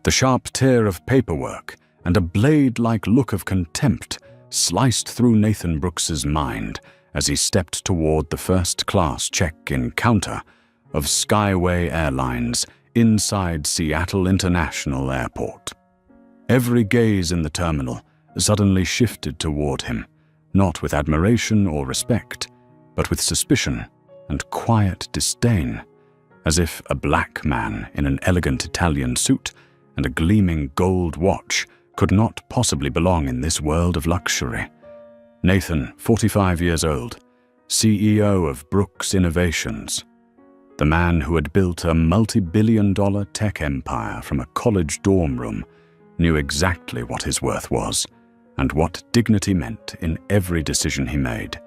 The sharp tear of paperwork and a blade-like look of contempt sliced through Nathan Brooks's mind as he stepped toward the first-class check-in counter of Skyway Airlines inside Seattle International Airport. Every gaze in the terminal suddenly shifted toward him, not with admiration or respect, but with suspicion and quiet disdain, as if a black man in an elegant Italian suit and a gleaming gold watch could not possibly belong in this world of luxury. Nathan, 45 years old, CEO of Brooks Innovations, the man who had built a multi-billion-dollar tech empire from a college dorm room, knew exactly what his worth was and what dignity meant in every decision he made.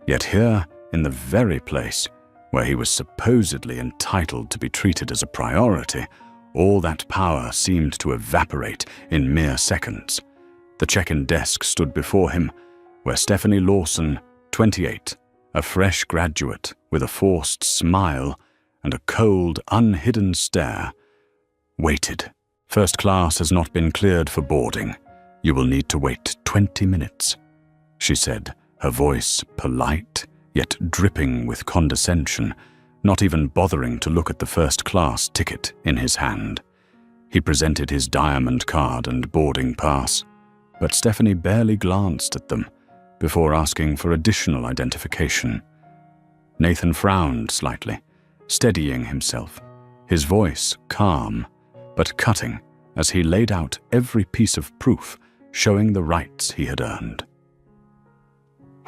Yet here, in the very place where he was supposedly entitled to be treated as a priority, all that power seemed to evaporate in mere seconds. The check-in desk stood before him, where Stephanie Lawson, 28, a fresh graduate with a forced smile and a cold, unhidden stare, waited. "First class has not been cleared for boarding. You will need to wait 20 minutes, she said, her voice polite, yet dripping with condescension, not even bothering to look at the first-class ticket in his hand. He presented his diamond card and boarding pass, but Stephanie barely glanced at them before asking for additional identification. Nathan frowned slightly, steadying himself, his voice calm but cutting as he laid out every piece of proof showing the rights he had earned.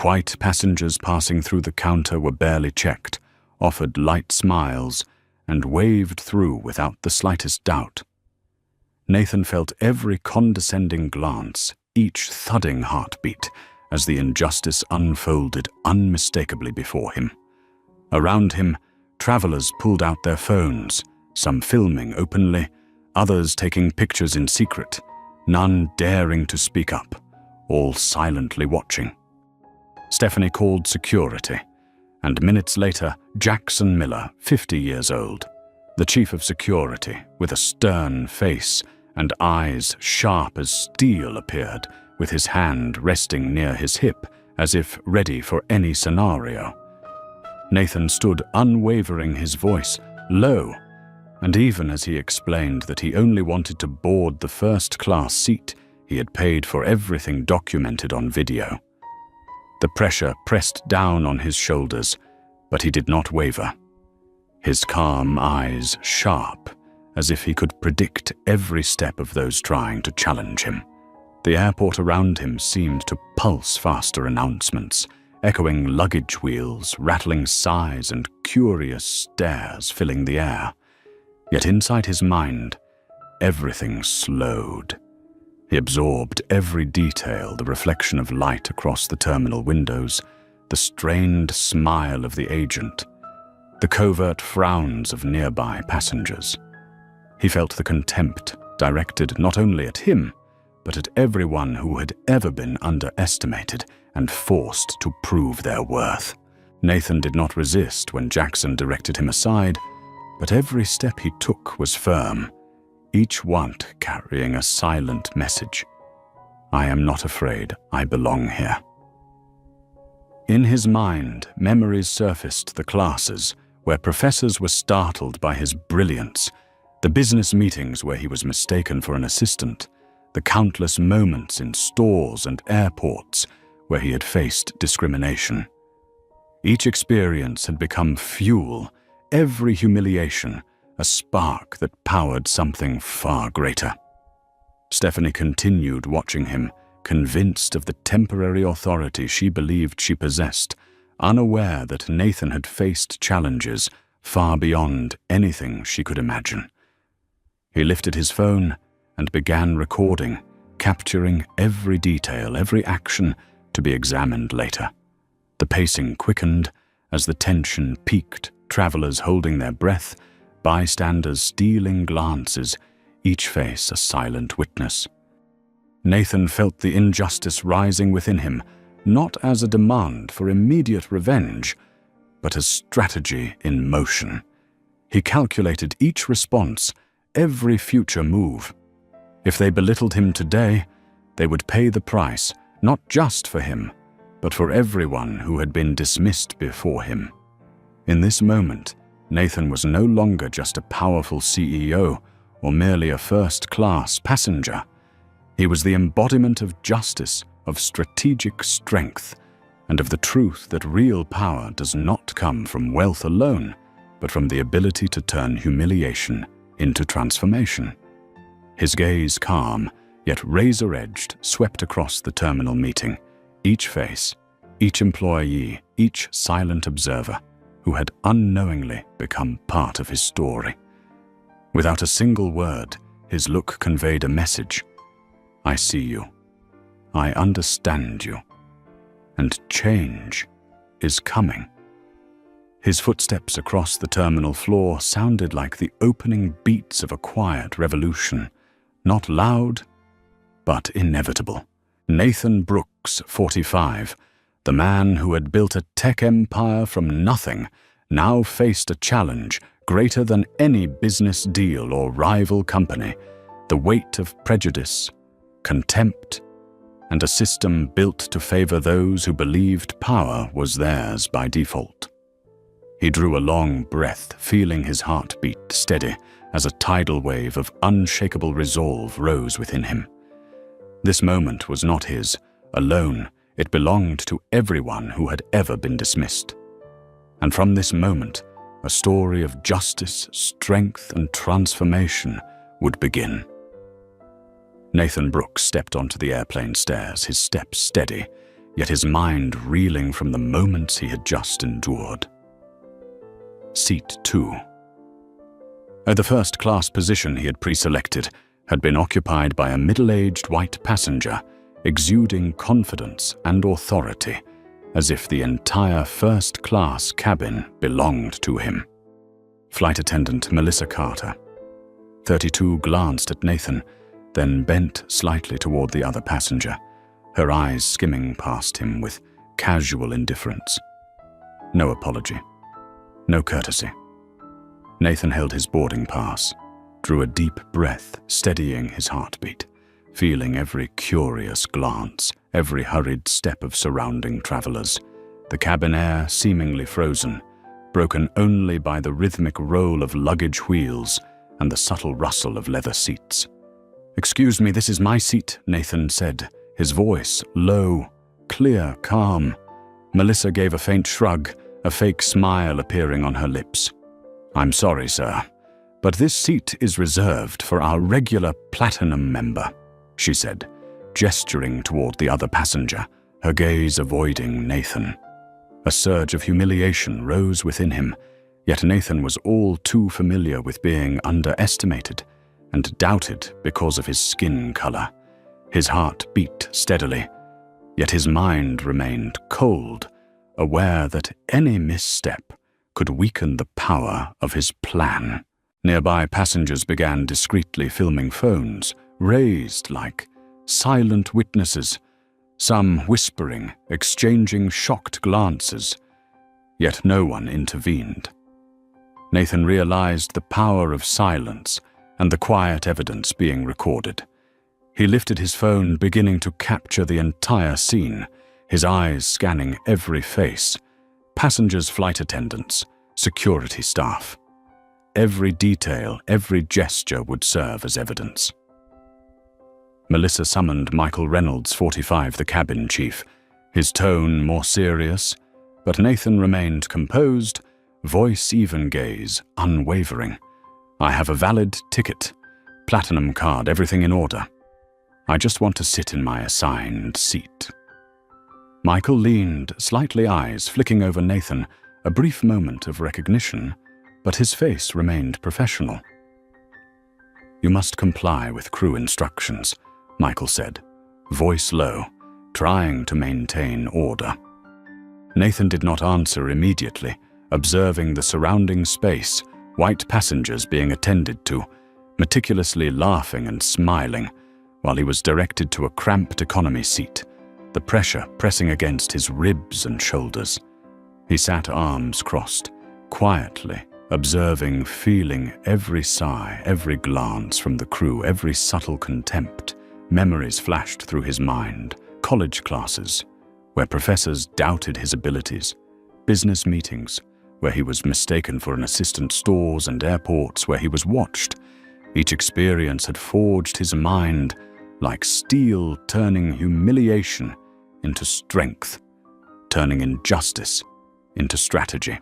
White passengers passing through the counter were barely checked, offered light smiles, and waved through without the slightest doubt. Nathan felt every condescending glance, each thudding heartbeat, as the injustice unfolded unmistakably before him. Around him, travelers pulled out their phones, some filming openly, others taking pictures in secret, none daring to speak up, all silently watching. Stephanie called security, and minutes later, Jackson Miller, 50 years old, the chief of security, with a stern face and eyes sharp as steel, appeared, with his hand resting near his hip, as if ready for any scenario. Nathan stood unwavering, his voice low, and even as he explained that he only wanted to board the first-class seat, he had paid for everything documented on video. The pressure pressed down on his shoulders, but he did not waver. His calm eyes sharp, as if he could predict every step of those trying to challenge him. The airport around him seemed to pulse faster announcements, echoing luggage wheels, rattling sighs, and curious stares filling the air. Yet inside his mind, everything slowed. He absorbed every detail, the reflection of light across the terminal windows, the strained smile of the agent, the covert frowns of nearby passengers. He felt the contempt directed not only at him, but at everyone who had ever been underestimated and forced to prove their worth. Nathan did not resist when Jackson directed him aside, but every step he took was firm, each want carrying a silent message. "I am not afraid, I belong here." In his mind, memories surfaced the classes where professors were startled by his brilliance, the business meetings where he was mistaken for an assistant, the countless moments in stores and airports where he had faced discrimination. Each experience had become fuel, every humiliation a spark that powered something far greater. Stephanie continued watching him, convinced of the temporary authority she believed she possessed, unaware that Nathan had faced challenges far beyond anything she could imagine. He lifted his phone and began recording, capturing every detail, every action to be examined later. The pacing quickened as the tension peaked, travelers holding their breath, bystanders stealing glances, each face a silent witness. Nathan felt the injustice rising within him, not as a demand for immediate revenge, but as strategy in motion. He calculated each response, every future move, If they belittled him today, they would pay the price, not just for him, but for everyone who had been dismissed before him. In this moment, Nathan was no longer just a powerful CEO or merely a first-class passenger. He was the embodiment of justice, of strategic strength, and of the truth that real power does not come from wealth alone, but from the ability to turn humiliation into transformation. His gaze, calm, yet razor-edged, swept across the terminal meeting, each face, each employee, each silent observer who had unknowingly become part of his story. Without a single word, his look conveyed a message. I see you. I understand you. And change is coming. His footsteps across the terminal floor sounded like the opening beats of a quiet revolution, not loud, but inevitable. Nathan Brooks, 45, the man who had built a tech empire from nothing, now faced a challenge greater than any business deal or rival company, the weight of prejudice, contempt, and a system built to favor those who believed power was theirs by default. He drew a long breath, feeling his heartbeat steady as a tidal wave of unshakable resolve rose within him. This moment was not his alone. It belonged to everyone who had ever been dismissed. And from this moment, a story of justice, strength, and transformation would begin. Nathan Brooks stepped onto the airplane stairs, his steps steady, yet his mind reeling from the moments he had just endured. Seat 2. The first-class position he had pre-selected had been occupied by a middle-aged white passenger, exuding confidence and authority, as if the entire first-class cabin belonged to him. Flight attendant Melissa Carter, 32, glanced at Nathan, then bent slightly toward the other passenger, her eyes skimming past him with casual indifference. No apology. No courtesy. Nathan held his boarding pass, drew a deep breath, steadying his heartbeat, feeling every curious glance, every hurried step of surrounding travelers, the cabin air seemingly frozen, broken only by the rhythmic roll of luggage wheels and the subtle rustle of leather seats. "Excuse me, this is my seat," Nathan said, his voice low, clear, calm. Melissa gave a faint shrug, a fake smile appearing on her lips. "I'm sorry, sir, but this seat is reserved for our regular platinum member," she said, gesturing toward the other passenger, her gaze avoiding Nathan. A surge of humiliation rose within him, yet Nathan was all too familiar with being underestimated and doubted because of his skin color. His heart beat steadily, yet his mind remained cold, aware that any misstep could weaken the power of his plan. Nearby passengers began discreetly filming phones, raised like silent witnesses, some whispering, exchanging shocked glances, yet no one intervened. Nathan realized the power of silence and the quiet evidence being recorded. He lifted his phone, beginning to capture the entire scene, his eyes scanning every face, passengers, flight attendants, security staff. Every detail, every gesture would serve as evidence. Melissa summoned Michael Reynolds, 45, the cabin chief, his tone more serious, but Nathan remained composed, voice even, gaze unwavering. "I have a valid ticket, platinum card, everything in order. I just want to sit in my assigned seat." Michael leaned, slightly, eyes flicking over Nathan, a brief moment of recognition, but his face remained professional. "You must comply with crew instructions," Michael said, voice low, trying to maintain order. Nathan did not answer immediately, observing the surrounding space, white passengers being attended to, meticulously laughing and smiling, while he was directed to a cramped economy seat, the pressure pressing against his ribs and shoulders. He sat arms crossed, quietly, observing, feeling every sigh, every glance from the crew, every subtle contempt. Memories flashed through his mind, college classes, where professors doubted his abilities, business meetings, where he was mistaken for an assistant, stores and airports where he was watched. Each experience had forged his mind like steel, turning humiliation into strength, turning injustice into strategy.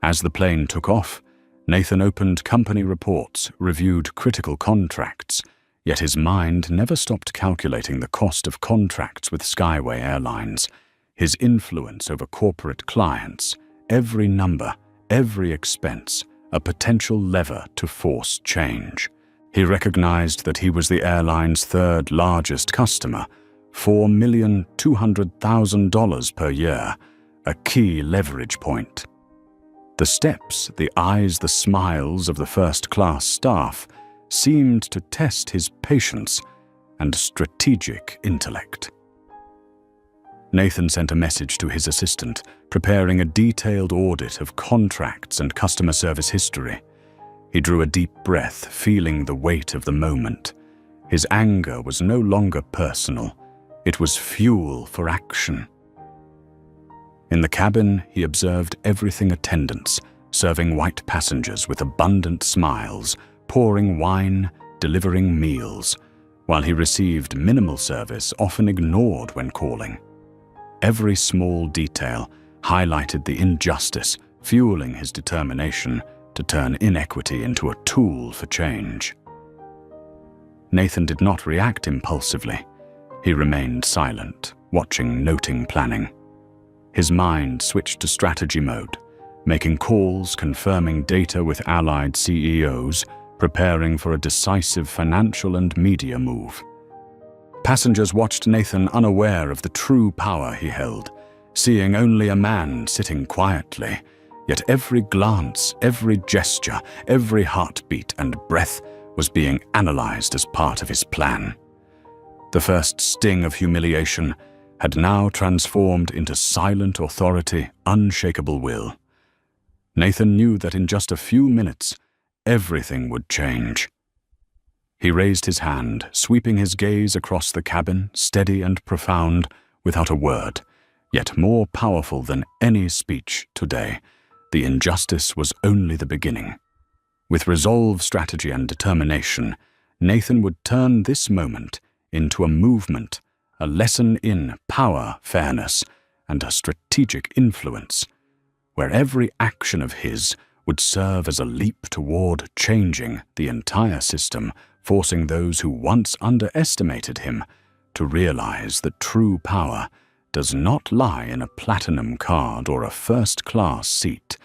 As the plane took off, Nathan opened company reports, reviewed critical contracts, yet his mind never stopped calculating the cost of contracts with Skyway Airlines, his influence over corporate clients, every number, every expense, a potential lever to force change. He recognized that he was the airline's third largest customer, $4,200,000 per year, a key leverage point. The steps, the eyes, the smiles of the first-class staff seemed to test his patience and strategic intellect. Nathan sent a message to his assistant, preparing a detailed audit of contracts and customer service history. He drew a deep breath, feeling the weight of the moment. His anger was no longer personal. It was fuel for action. In the cabin, he observed everything: attendants, serving white passengers with abundant smiles, pouring wine, delivering meals, while he received minimal service, often ignored when calling. Every small detail highlighted the injustice, fueling his determination to turn inequity into a tool for change. Nathan did not react impulsively. He remained silent, watching, noting, planning. His mind switched to strategy mode, making calls, confirming data with allied CEOs, preparing for a decisive financial and media move. Passengers watched Nathan, unaware of the true power he held, seeing only a man sitting quietly. Yet every glance, every gesture, every heartbeat and breath was being analyzed as part of his plan. The first sting of humiliation had now transformed into silent authority, unshakable will. Nathan knew that in just a few minutes, everything would change. He raised his hand, sweeping his gaze across the cabin, steady and profound, without a word, yet more powerful than any speech today. The injustice was only the beginning. With resolve, strategy, and determination, Nathan would turn this moment into a movement, a lesson in power, fairness, and a strategic influence, where every action of his would serve as a leap toward changing the entire system, forcing those who once underestimated him to realize that true power does not lie in a platinum card or a first-class seat,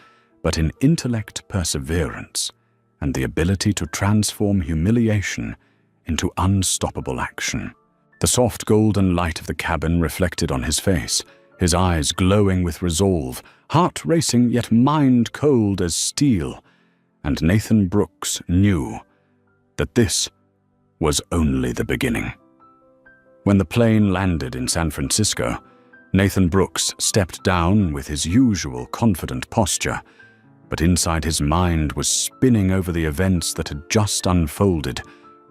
but in intellect, perseverance, and the ability to transform humiliation into unstoppable action. The soft golden light of the cabin reflected on his face, his eyes glowing with resolve, heart racing yet mind cold as steel, and Nathan Brooks knew that this was only the beginning. When the plane landed in San Francisco, Nathan Brooks stepped down with his usual confident posture, but inside his mind was spinning over the events that had just unfolded,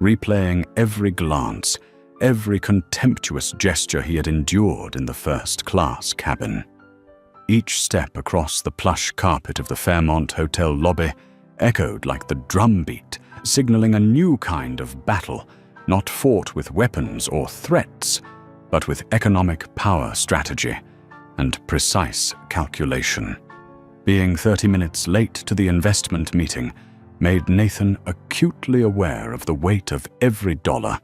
replaying every glance, every contemptuous gesture he had endured in the first-class cabin. Each step across the plush carpet of the Fairmont Hotel lobby echoed like the drumbeat, signaling a new kind of battle, not fought with weapons or threats, but with economic power, strategy, and precise calculation. Being 30 minutes late to the investment meeting made Nathan acutely aware of the weight of every dollar,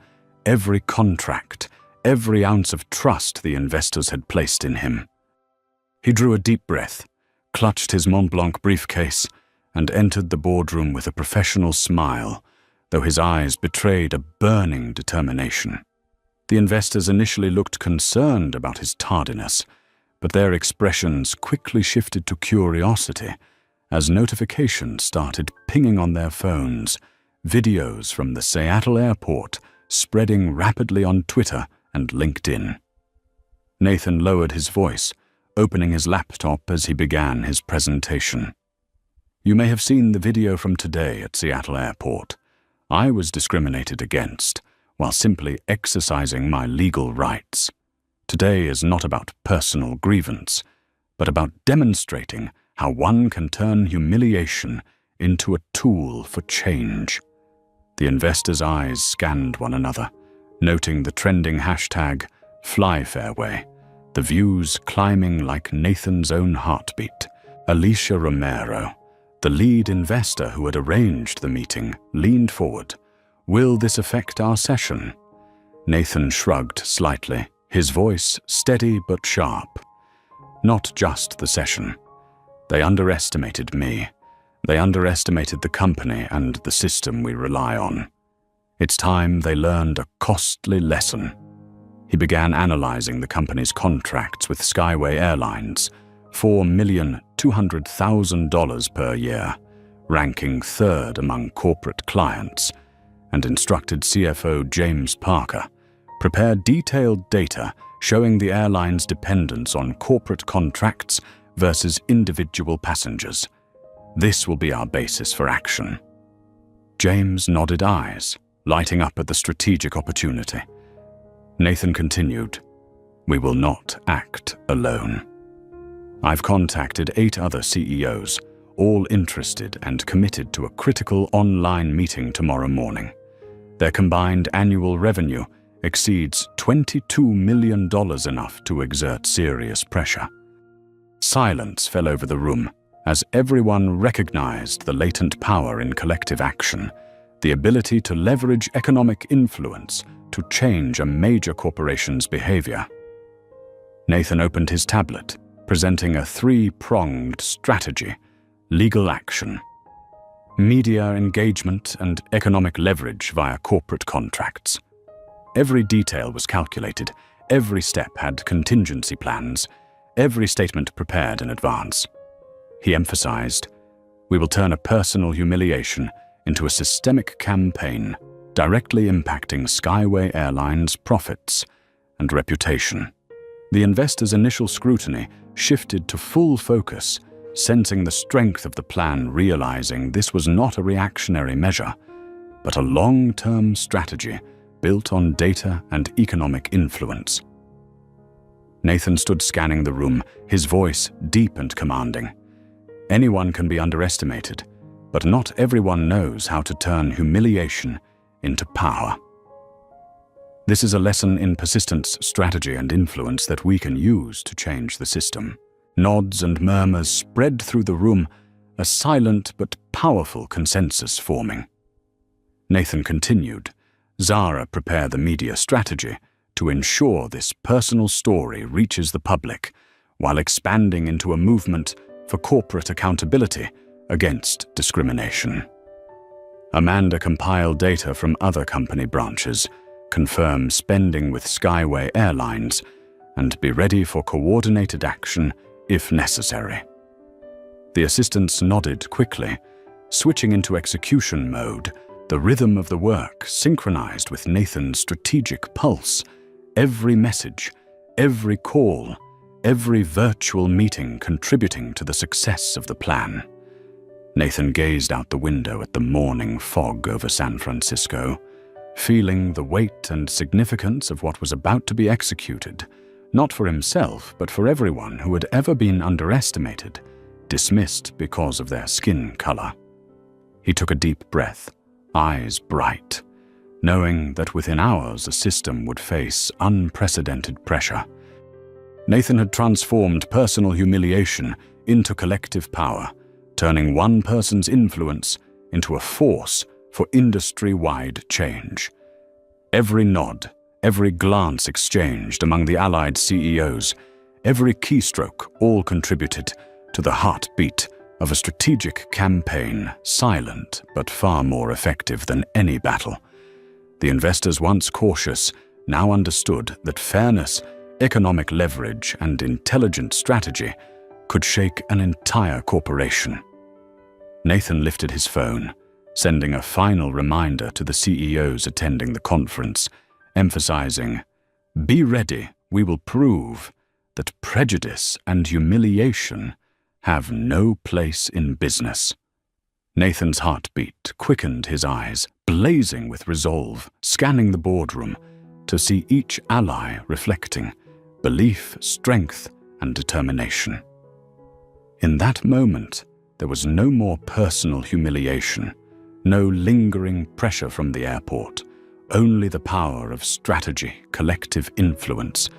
every contract, every ounce of trust the investors had placed in him. He drew a deep breath, clutched his Mont Blanc briefcase, and entered the boardroom with a professional smile, though his eyes betrayed a burning determination. The investors initially looked concerned about his tardiness, but their expressions quickly shifted to curiosity as notifications started pinging on their phones, videos from the Seattle airport spreading rapidly on Twitter and LinkedIn. Nathan lowered his voice, opening his laptop as he began his presentation. You may have seen the video from today at Seattle Airport. I was discriminated against while simply exercising my legal rights. Today is not about personal grievance, but about demonstrating how one can turn humiliation into a tool for change. The investors' eyes scanned one another, noting the trending hashtag #FlyFairway, the views climbing like Nathan's own heartbeat. Alicia Romero, the lead investor who had arranged the meeting, leaned forward. "Will this affect our session?" Nathan shrugged slightly, his voice steady but sharp. "Not just the session. They underestimated me. They underestimated the company and the system we rely on. It's time they learned a costly lesson." He began analyzing the company's contracts with Skyway Airlines, $4,200,000 per year, ranking third among corporate clients, and instructed CFO James Parker, prepare detailed data showing the airline's dependence on corporate contracts versus individual passengers. This will be our basis for action. James nodded eyes, lighting up at the strategic opportunity. Nathan continued, "We will not act alone. I've contacted 8 other CEOs, all interested and committed to a critical online meeting tomorrow morning. Their combined annual revenue exceeds $22 million, enough to exert serious pressure." Silence fell over the room as everyone recognized the latent power in collective action, the ability to leverage economic influence to change a major corporation's behavior. Nathan opened his tablet, presenting a 3-pronged strategy: legal action, media engagement, and economic leverage via corporate contracts. Every detail was calculated, every step had contingency plans, every statement prepared in advance. He emphasized, "We will turn a personal humiliation into a systemic campaign, directly impacting Skyway Airlines' profits and reputation." The investors' initial scrutiny shifted to full focus, sensing the strength of the plan, realizing this was not a reactionary measure, but a long-term strategy built on data and economic influence. Nathan stood scanning the room, his voice deep and commanding. Anyone can be underestimated, but not everyone knows how to turn humiliation into power. This is a lesson in persistence, strategy, and influence that we can use to change the system. Nods and murmurs spread through the room, a silent but powerful consensus forming. Nathan continued, "Zara, prepare the media strategy to ensure this personal story reaches the public, while expanding into a movement for corporate accountability against discrimination." Amanda compiled data from other company branches, confirm spending with Skyway Airlines, and be ready for coordinated action if necessary. The assistants nodded quickly, switching into execution mode, the rhythm of the work synchronized with Nathan's strategic pulse. Every message, every call, every virtual meeting contributing to the success of the plan. Nathan gazed out the window at the morning fog over San Francisco, feeling the weight and significance of what was about to be executed, not for himself, but for everyone who had ever been underestimated, dismissed because of their skin color. He took a deep breath, eyes bright, knowing that within hours a system would face unprecedented pressure. Nathan had transformed personal humiliation into collective power, turning one person's influence into a force for industry-wide change. Every nod, every glance exchanged among the allied CEOs, every keystroke, all contributed to the heartbeat of a strategic campaign, silent but far more effective than any battle. The investors, once cautious, now understood that fairness, economic leverage, and intelligent strategy could shake an entire corporation. Nathan lifted his phone, sending a final reminder to the CEOs attending the conference, emphasizing, "Be ready, we will prove that prejudice and humiliation have no place in business." Nathan's heartbeat quickened, his eyes blazing with resolve, scanning the boardroom to see each ally reflecting belief, strength, and determination. In that moment, there was no more personal humiliation, no lingering pressure from the airport, only the power of strategy, collective influence,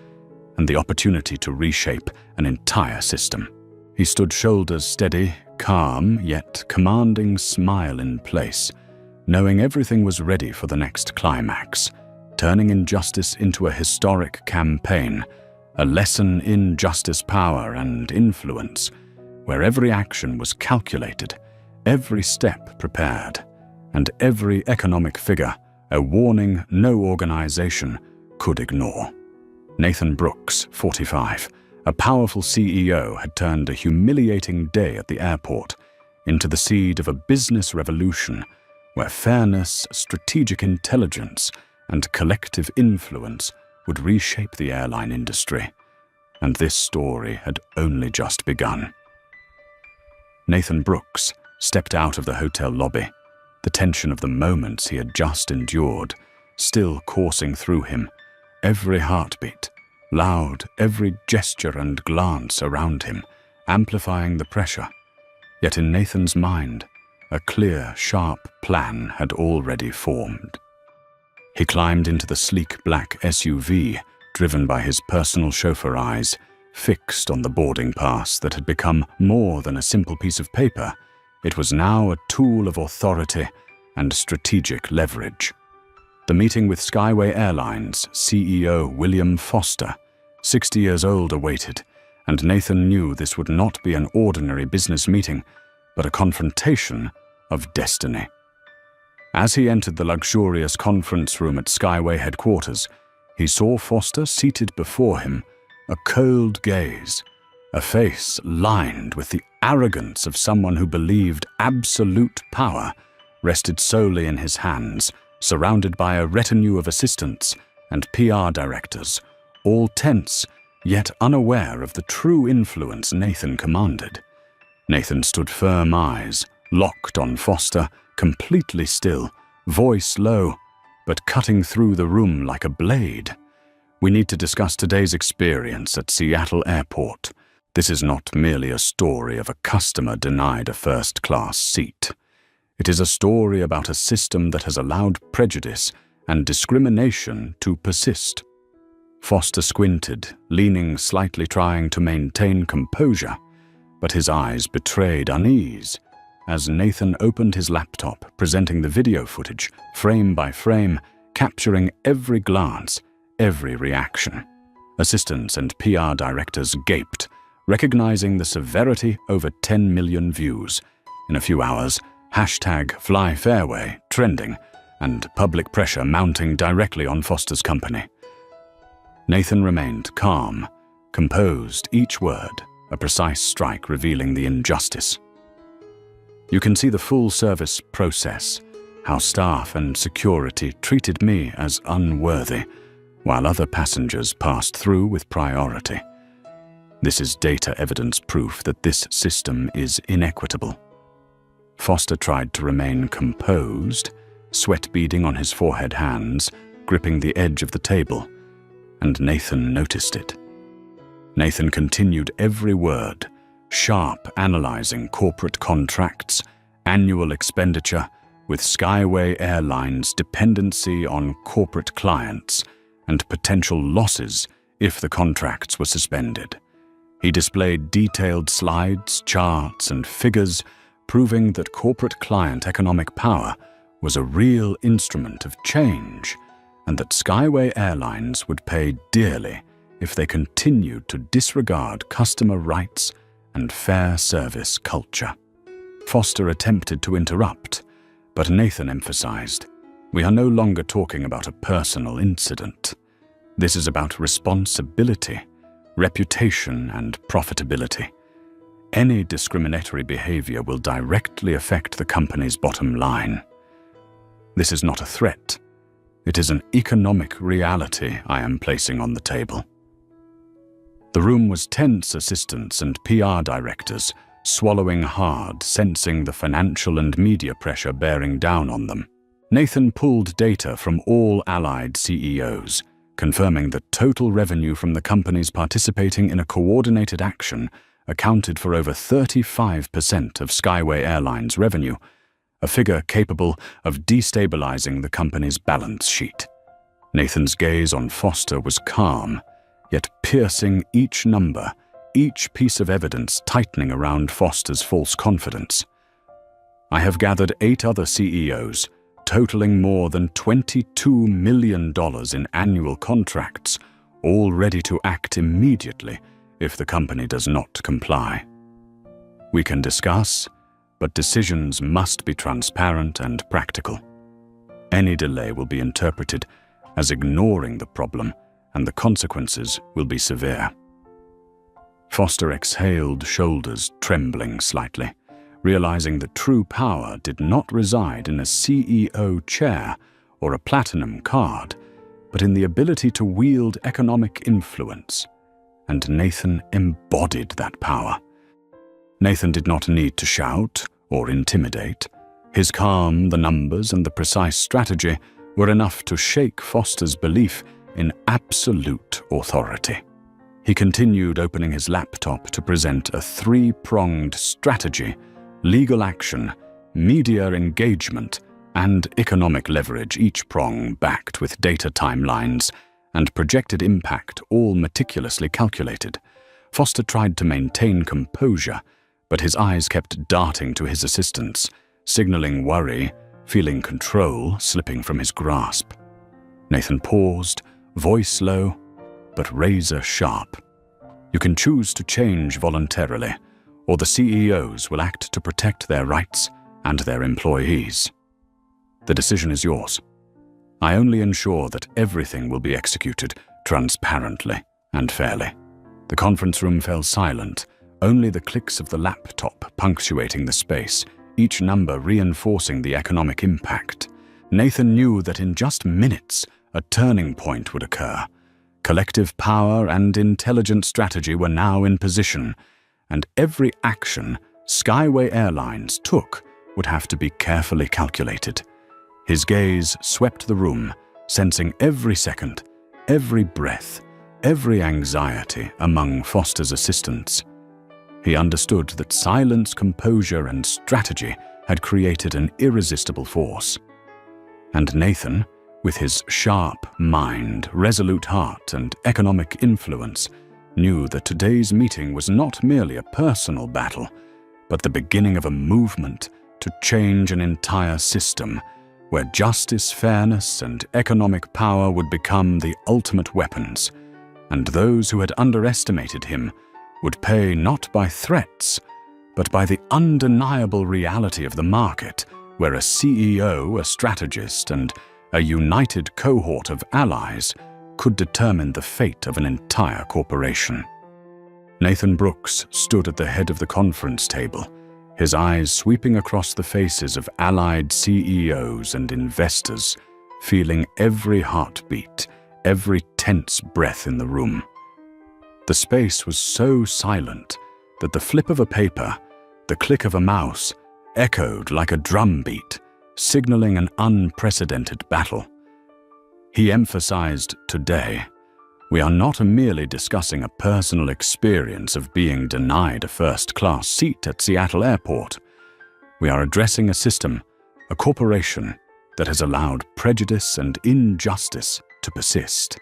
and the opportunity to reshape an entire system. He stood shoulders steady, calm, yet commanding smile in place, knowing everything was ready for the next climax, turning injustice into a historic campaign, a lesson in justice, power, and influence, where every action was calculated, every step prepared, and every economic figure a warning no organization could ignore. Nathan Brooks, 45, a powerful CEO, had turned a humiliating day at the airport into the seed of a business revolution where fairness, strategic intelligence, and collective influence would reshape the airline industry. And this story had only just begun. Nathan Brooks stepped out of the hotel lobby, the tension of the moments he had just endured still coursing through him, every heartbeat loud, every gesture and glance around him amplifying the pressure. Yet in Nathan's mind, a clear, sharp plan had already formed. He climbed into the sleek black SUV, driven by his personal chauffeur eyes, fixed on the boarding pass that had become more than a simple piece of paper. It was now a tool of authority and strategic leverage. The meeting with Skyway Airlines CEO William Foster, 60 years old, awaited, and Nathan knew this would not be an ordinary business meeting, but a confrontation of destiny. As he entered the luxurious conference room at Skyway headquarters, he saw Foster seated before him, a cold gaze, a face lined with the arrogance of someone who believed absolute power rested solely in his hands, surrounded by a retinue of assistants and PR directors, all tense, yet unaware of the true influence Nathan commanded. Nathan stood firm, eyes locked on Foster, completely still, voice low, but cutting through the room like a blade. "We need to discuss today's experience at Seattle Airport. This is not merely a story of a customer denied a first-class seat. It is a story about a system that has allowed prejudice and discrimination to persist." Foster squinted, leaning slightly, trying to maintain composure, but his eyes betrayed unease as Nathan opened his laptop, presenting the video footage, frame by frame, capturing every glance, every reaction. Assistants and PR directors gaped, recognizing the severity over 10 million views. In a few hours, #FlyFairway trending, and public pressure mounting directly on Foster's company. Nathan remained calm, composed, each word a precise strike revealing the injustice. "You can see the full service process, how staff and security treated me as unworthy, while other passengers passed through with priority. This is data evidence proof that this system is inequitable." Foster tried to remain composed, sweat beading on his forehead, hands gripping the edge of the table, and Nathan noticed it. Nathan continued every word, sharp, analyzing corporate contracts, annual expenditure, with Skyway Airlines' dependency on corporate clients, and potential losses if the contracts were suspended. He displayed detailed slides, charts, and figures proving that corporate client economic power was a real instrument of change, and that Skyway Airlines would pay dearly if they continued to disregard customer rights and fair service culture. Foster attempted to interrupt, but Nathan emphasized, "We are no longer talking about a personal incident. This is about responsibility, reputation, and profitability. Any discriminatory behavior will directly affect the company's bottom line. This is not a threat. It is an economic reality I am placing on the table." The room was tense. Assistants and PR directors swallowing hard, sensing the financial and media pressure bearing down on them. Nathan pulled data from all allied CEOs, confirming that total revenue from the companies participating in a coordinated action accounted for over 35% of Skyway Airlines' revenue, a figure capable of destabilizing the company's balance sheet. Nathan's gaze on Foster was calm, yet piercing, each number, each piece of evidence tightening around Foster's false confidence. I have gathered 8 other CEOs, totaling more than $22 million in annual contracts, all ready to act immediately if the company does not comply. We can discuss, but decisions must be transparent and practical. Any delay will be interpreted as ignoring the problem, and the consequences will be severe. Foster exhaled, shoulders trembling slightly, realizing that true power did not reside in a CEO chair or a platinum card, but in the ability to wield economic influence. And Nathan embodied that power. Nathan did not need to shout or intimidate. His calm, the numbers, and the precise strategy were enough to shake Foster's belief in absolute authority. He continued, opening his laptop to present a 3-pronged strategy: legal action, media engagement, and economic leverage, each prong backed with data timelines and projected impact, all meticulously calculated. Foster tried to maintain composure, but his eyes kept darting to his assistants, signaling worry, feeling control slipping from his grasp. Nathan paused, voice low, but razor sharp. You can choose to change voluntarily, or the CEOs will act to protect their rights and their employees. The decision is yours. I only ensure that everything will be executed transparently and fairly. The conference room fell silent, only the clicks of the laptop punctuating the space, each number reinforcing the economic impact. Nathan knew that in just minutes, a turning point would occur. Collective power and intelligent strategy were now in position, and every action Skyway Airlines took would have to be carefully calculated. His gaze swept the room, sensing every second, every breath, every anxiety among Foster's assistants. He understood that silence, composure, and strategy had created an irresistible force. And Nathan, with his sharp mind, resolute heart, and economic influence, knew that today's meeting was not merely a personal battle, but the beginning of a movement to change an entire system, where justice, fairness, and economic power would become the ultimate weapons, and those who had underestimated him would pay not by threats, but by the undeniable reality of the market, where a CEO, a strategist, and a united cohort of allies could determine the fate of an entire corporation. Nathan Brooks stood at the head of the conference table, his eyes sweeping across the faces of allied CEOs and investors, feeling every heartbeat, every tense breath in the room. The space was so silent that the flip of a paper, the click of a mouse, echoed like a drumbeat, signaling an unprecedented battle. He emphasized, today, we are not merely discussing a personal experience of being denied a first-class seat at Seattle Airport. We are addressing a system, a corporation, that has allowed prejudice and injustice to persist.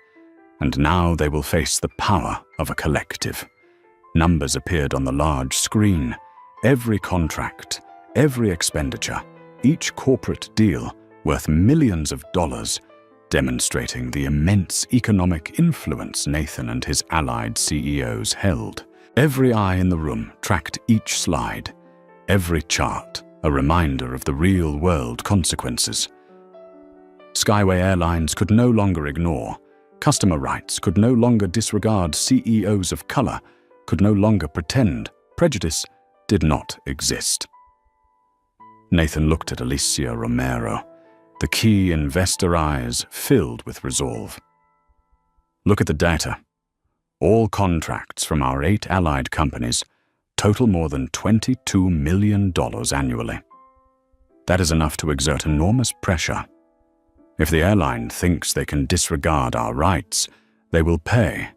And now they will face the power of a collective. Numbers appeared on the large screen. Every contract, every expenditure, each corporate deal worth millions of dollars, demonstrating the immense economic influence Nathan and his allied CEOs held. Every eye in the room tracked each slide, every chart a reminder of the real-world consequences. Skyway Airlines could no longer ignore. Customer rights could no longer disregard. CEOs of color could no longer pretend prejudice did not exist. Nathan looked at Alicia Romero, the key investor eyes filled with resolve. Look at the data. All contracts from our 8 allied companies, total more than $22 million annually. That is enough to exert enormous pressure. If the airline thinks they can disregard our rights, they will pay,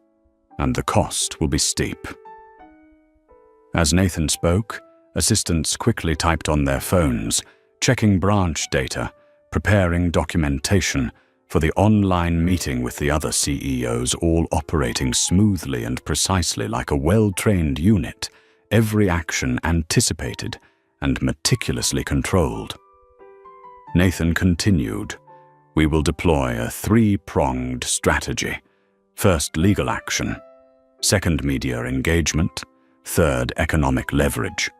and the cost will be steep. As Nathan spoke, assistants quickly typed on their phones, checking branch data, preparing documentation for the online meeting with the other CEOs, all operating smoothly and precisely like a well-trained unit, every action anticipated and meticulously controlled. Nathan continued, "We will deploy a three-pronged strategy. First, legal action. Second, media engagement. Third, economic leverage.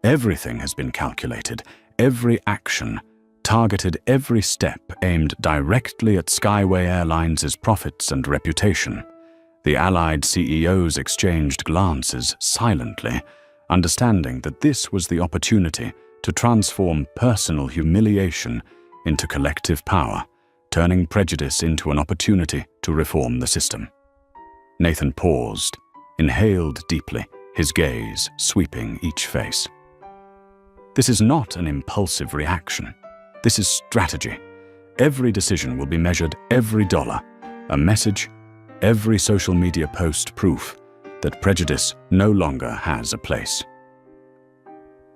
Everything has been calculated, every action, targeted every step aimed directly at Skyway Airlines' profits and reputation." The allied CEOs exchanged glances silently, understanding that this was the opportunity to transform personal humiliation into collective power, turning prejudice into an opportunity to reform the system. Nathan paused, inhaled deeply, his gaze sweeping each face. This is not an impulsive reaction. This is strategy. Every decision will be measured, every dollar, a message, every social media post proof that prejudice no longer has a place.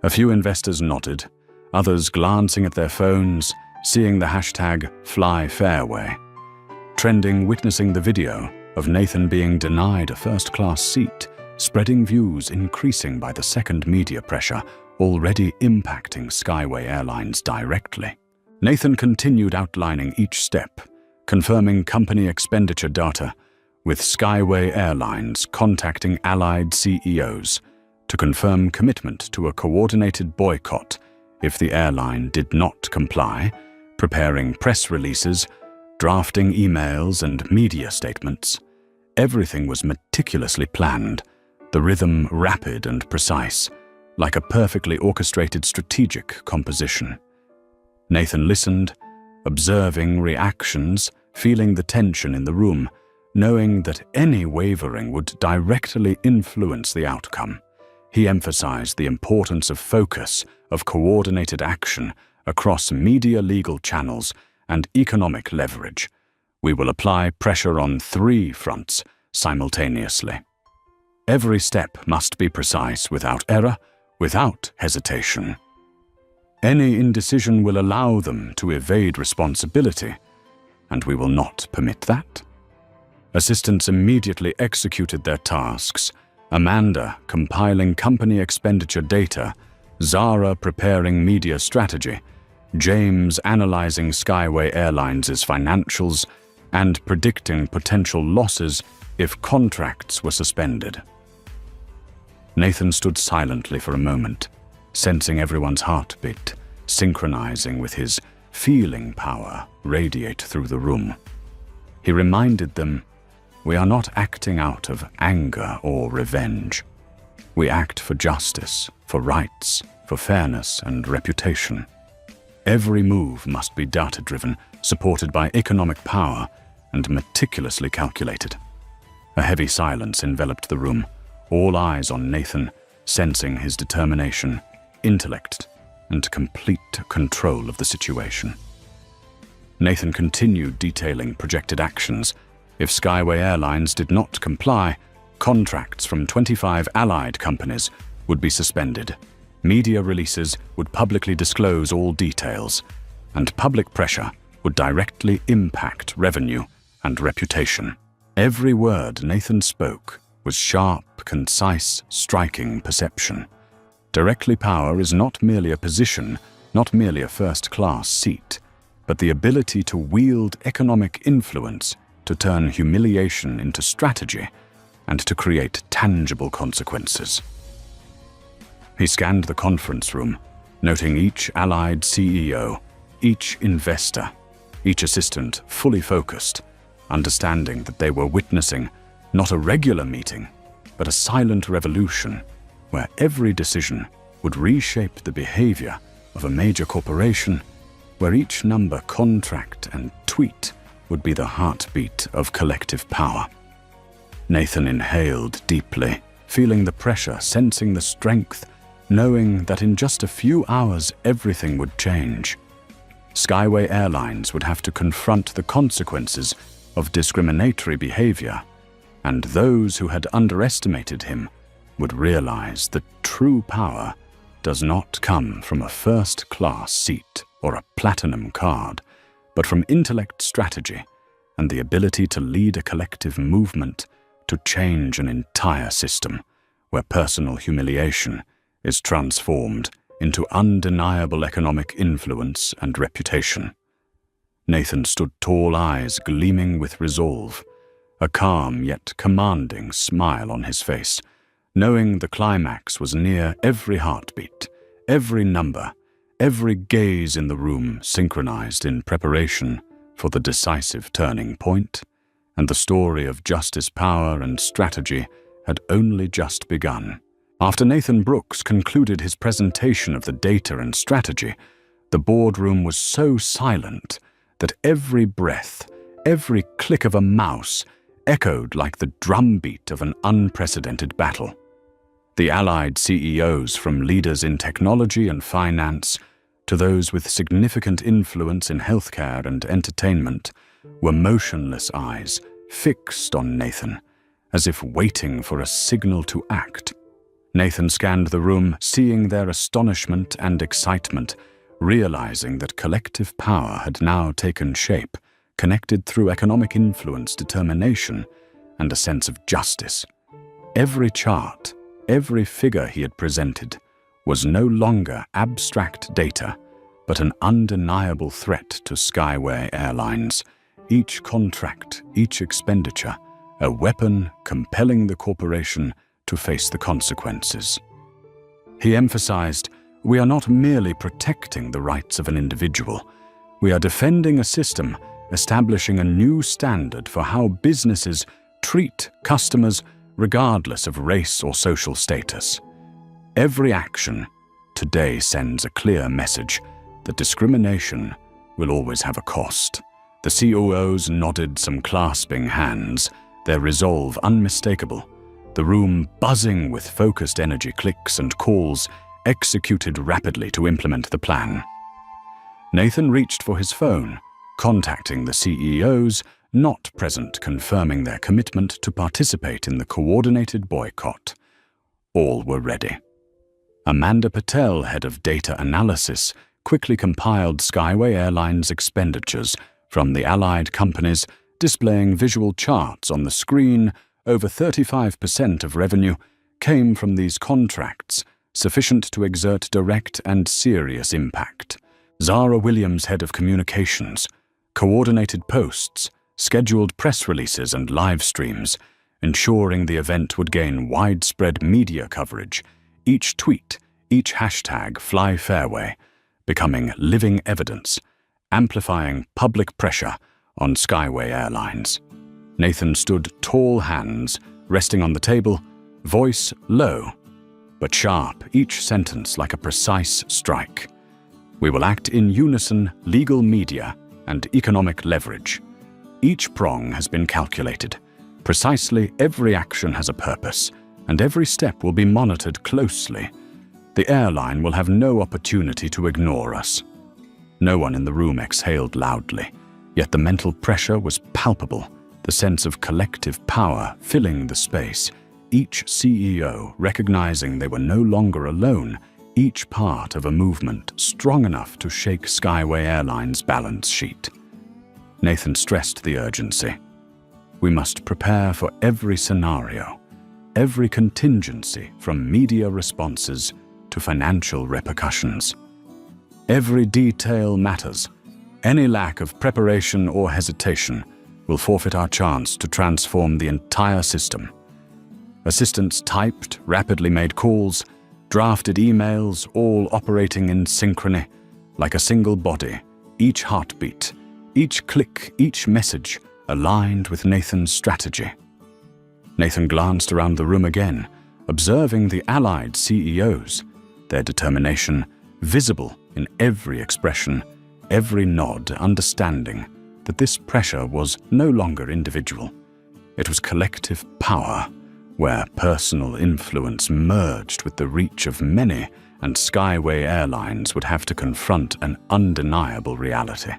A few investors nodded, others glancing at their phones, seeing the hashtag #FlyFairway, trending, witnessing the video of Nathan being denied a first-class seat, spreading views increasing by the second media pressure, already impacting Skyway Airlines directly. Nathan continued outlining each step, confirming company expenditure data, with Skyway Airlines contacting allied CEOs to confirm commitment to a coordinated boycott if the airline did not comply, preparing press releases, drafting emails and media statements. Everything was meticulously planned, the rhythm rapid and precise, like a perfectly orchestrated strategic composition. Nathan listened, observing reactions, feeling the tension in the room, knowing that any wavering would directly influence the outcome. He emphasized the importance of focus, of coordinated action across media legal channels and economic leverage. We will apply pressure on 3 fronts simultaneously. Every step must be precise, without error, without hesitation. Any indecision will allow them to evade responsibility, and we will not permit that. Assistants immediately executed their tasks, Amanda compiling company expenditure data, Zara preparing media strategy, James analyzing Skyway Airlines' financials and predicting potential losses if contracts were suspended. Nathan stood silently for a moment, sensing everyone's heartbeat, synchronizing with his feeling power radiate through the room. He reminded them, "We are not acting out of anger or revenge. We act for justice, for rights, for fairness and reputation. Every move must be data-driven, supported by economic power, and meticulously calculated." A heavy silence enveloped the room, all eyes on Nathan, sensing his determination, intellect, and complete control of the situation. Nathan continued detailing projected actions. If Skyway Airlines did not comply, contracts from 25 allied companies would be suspended. Media releases would publicly disclose all details, and public pressure would directly impact revenue and reputation. Every word Nathan spoke was sharp, concise, striking perception. Directly power is not merely a position, not merely a first-class seat, but the ability to wield economic influence, to turn humiliation into strategy, and to create tangible consequences. He scanned the conference room, noting each allied CEO, each investor, each assistant fully focused, understanding that they were witnessing not a regular meeting, but a silent revolution where every decision would reshape the behavior of a major corporation, where each number, contract, and tweet would be the heartbeat of collective power. Nathan inhaled deeply, feeling the pressure, sensing the strength, knowing that in just a few hours everything would change. Skyway Airlines would have to confront the consequences of discriminatory behavior, and those who had underestimated him would realize that true power does not come from a first-class seat or a platinum card, but from intellect, strategy, and the ability to lead a collective movement to change an entire system where personal humiliation is transformed into undeniable economic influence and reputation. Nathan stood tall, eyes gleaming with resolve, a calm yet commanding smile on his face, knowing the climax was near. Every heartbeat, every number, every gaze in the room synchronized in preparation for the decisive turning point, and the story of justice, power, and strategy had only just begun. After Nathan Brooks concluded his presentation of the data and strategy, the boardroom was so silent that every breath, every click of a mouse echoed like the drumbeat of an unprecedented battle. The allied CEOs, from leaders in technology and finance to those with significant influence in healthcare and entertainment, were motionless, eyes fixed on Nathan, as if waiting for a signal to act. Nathan scanned the room, seeing their astonishment and excitement, realizing that collective power had now taken shape, connected through economic influence, determination, and a sense of justice. Every chart, every figure he had presented was no longer abstract data, but an undeniable threat to Skyway Airlines. Each contract, each expenditure, a weapon compelling the corporation to face the consequences. He emphasized, "We are not merely protecting the rights of an individual. We are defending a system, establishing a new standard for how businesses treat customers regardless of race or social status." Every action today sends a clear message that discrimination will always have a cost. The COOs nodded, some clasping hands, their resolve unmistakable. The room buzzing with focused energy, clicks and calls executed rapidly to implement the plan. Nathan reached for his phone, contacting the CEOs not present, confirming their commitment to participate in the coordinated boycott. All were ready. Amanda Patel, head of data analysis, quickly compiled Skyway Airlines expenditures from the allied companies, displaying visual charts on the screen. Over 35% of revenue came from these contracts, sufficient to exert direct and serious impact. Zara Williams, head of communications, coordinated posts, scheduled press releases and live streams, ensuring the event would gain widespread media coverage. Each tweet, each hashtag, Fly Fairway, becoming living evidence, amplifying public pressure on Skyway Airlines. Nathan stood tall, hands resting on the table, voice low, but sharp, each sentence like a precise strike. "We will act in unison, legal, media, and economic leverage. Each prong has been calculated. Precisely every action has a purpose, and every step will be monitored closely. The airline will have no opportunity to ignore us." No one in the room exhaled loudly, yet the mental pressure was palpable, the sense of collective power filling the space, each CEO recognizing they were no longer alone, each part of a movement strong enough to shake Skyway Airlines' balance sheet. Nathan stressed the urgency. "We must prepare for every scenario, every contingency, from media responses to financial repercussions. Every detail matters. Any lack of preparation or hesitation will forfeit our chance to transform the entire system." Assistants typed, rapidly made calls, drafted emails, all operating in synchrony, like a single body, each heartbeat, each click, each message aligned with Nathan's strategy. Nathan glanced around the room again, observing the allied CEOs, their determination visible in every expression, every nod, understanding that this pressure was no longer individual. It was collective power, where personal influence merged with the reach of many, and Skyway Airlines would have to confront an undeniable reality.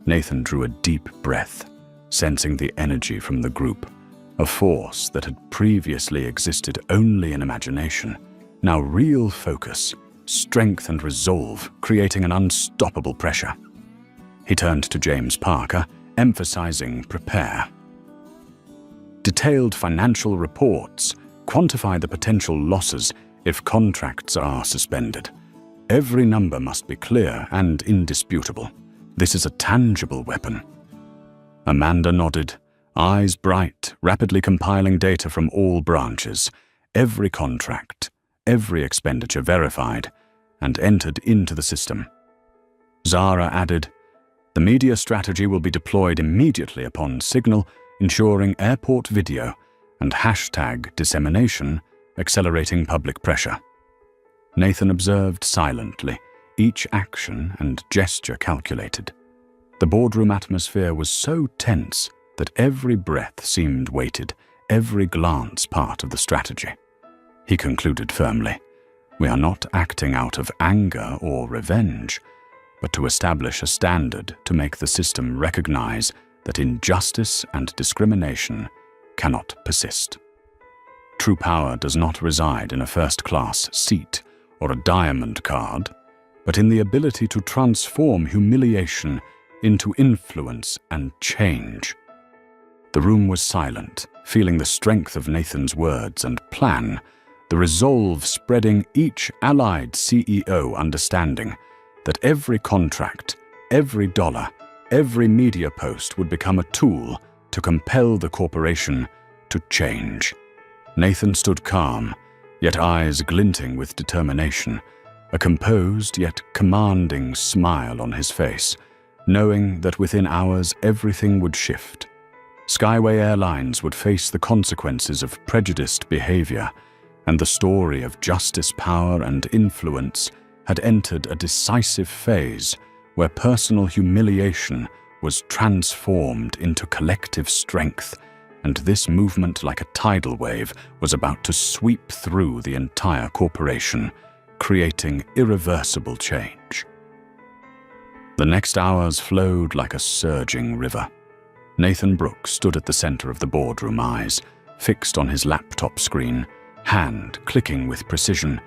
Nathan drew a deep breath, sensing the energy from the group, a force that had previously existed only in imagination, now real focus, strength and resolve, creating an unstoppable pressure. He turned to James Parker, emphasizing prepare. Detailed financial reports quantify the potential losses if contracts are suspended. Every number must be clear and indisputable. This is a tangible weapon. Amanda nodded, eyes bright, rapidly compiling data from all branches, every contract, every expenditure verified, and entered into the system. Zara added, "The media strategy will be deployed immediately upon signal, ensuring airport video and hashtag dissemination, accelerating public pressure." Nathan observed silently, each action and gesture calculated. The boardroom atmosphere was so tense that every breath seemed weighted, every glance part of the strategy. He concluded firmly, "We are not acting out of anger or revenge, but to establish a standard to make the system recognize that injustice and discrimination cannot persist." True power does not reside in a first-class seat or a diamond card, but in the ability to transform humiliation into influence and change. The room was silent, feeling the strength of Nathan's words and plan, the resolve spreading each allied CEO understanding that every contract, every dollar, every media post would become a tool to compel the corporation to change. Nathan stood calm, yet eyes glinting with determination, a composed yet commanding smile on his face, knowing that within hours everything would shift. Skyway Airlines would face the consequences of prejudiced behavior, and the story of justice, power, and influence had entered a decisive phase where personal humiliation was transformed into collective strength, and this movement, like a tidal wave, was about to sweep through the entire corporation, creating irreversible change. The next hours flowed like a surging river. Nathan Brooks stood at the center of the boardroom, eyes fixed on his laptop screen, hand clicking with precision,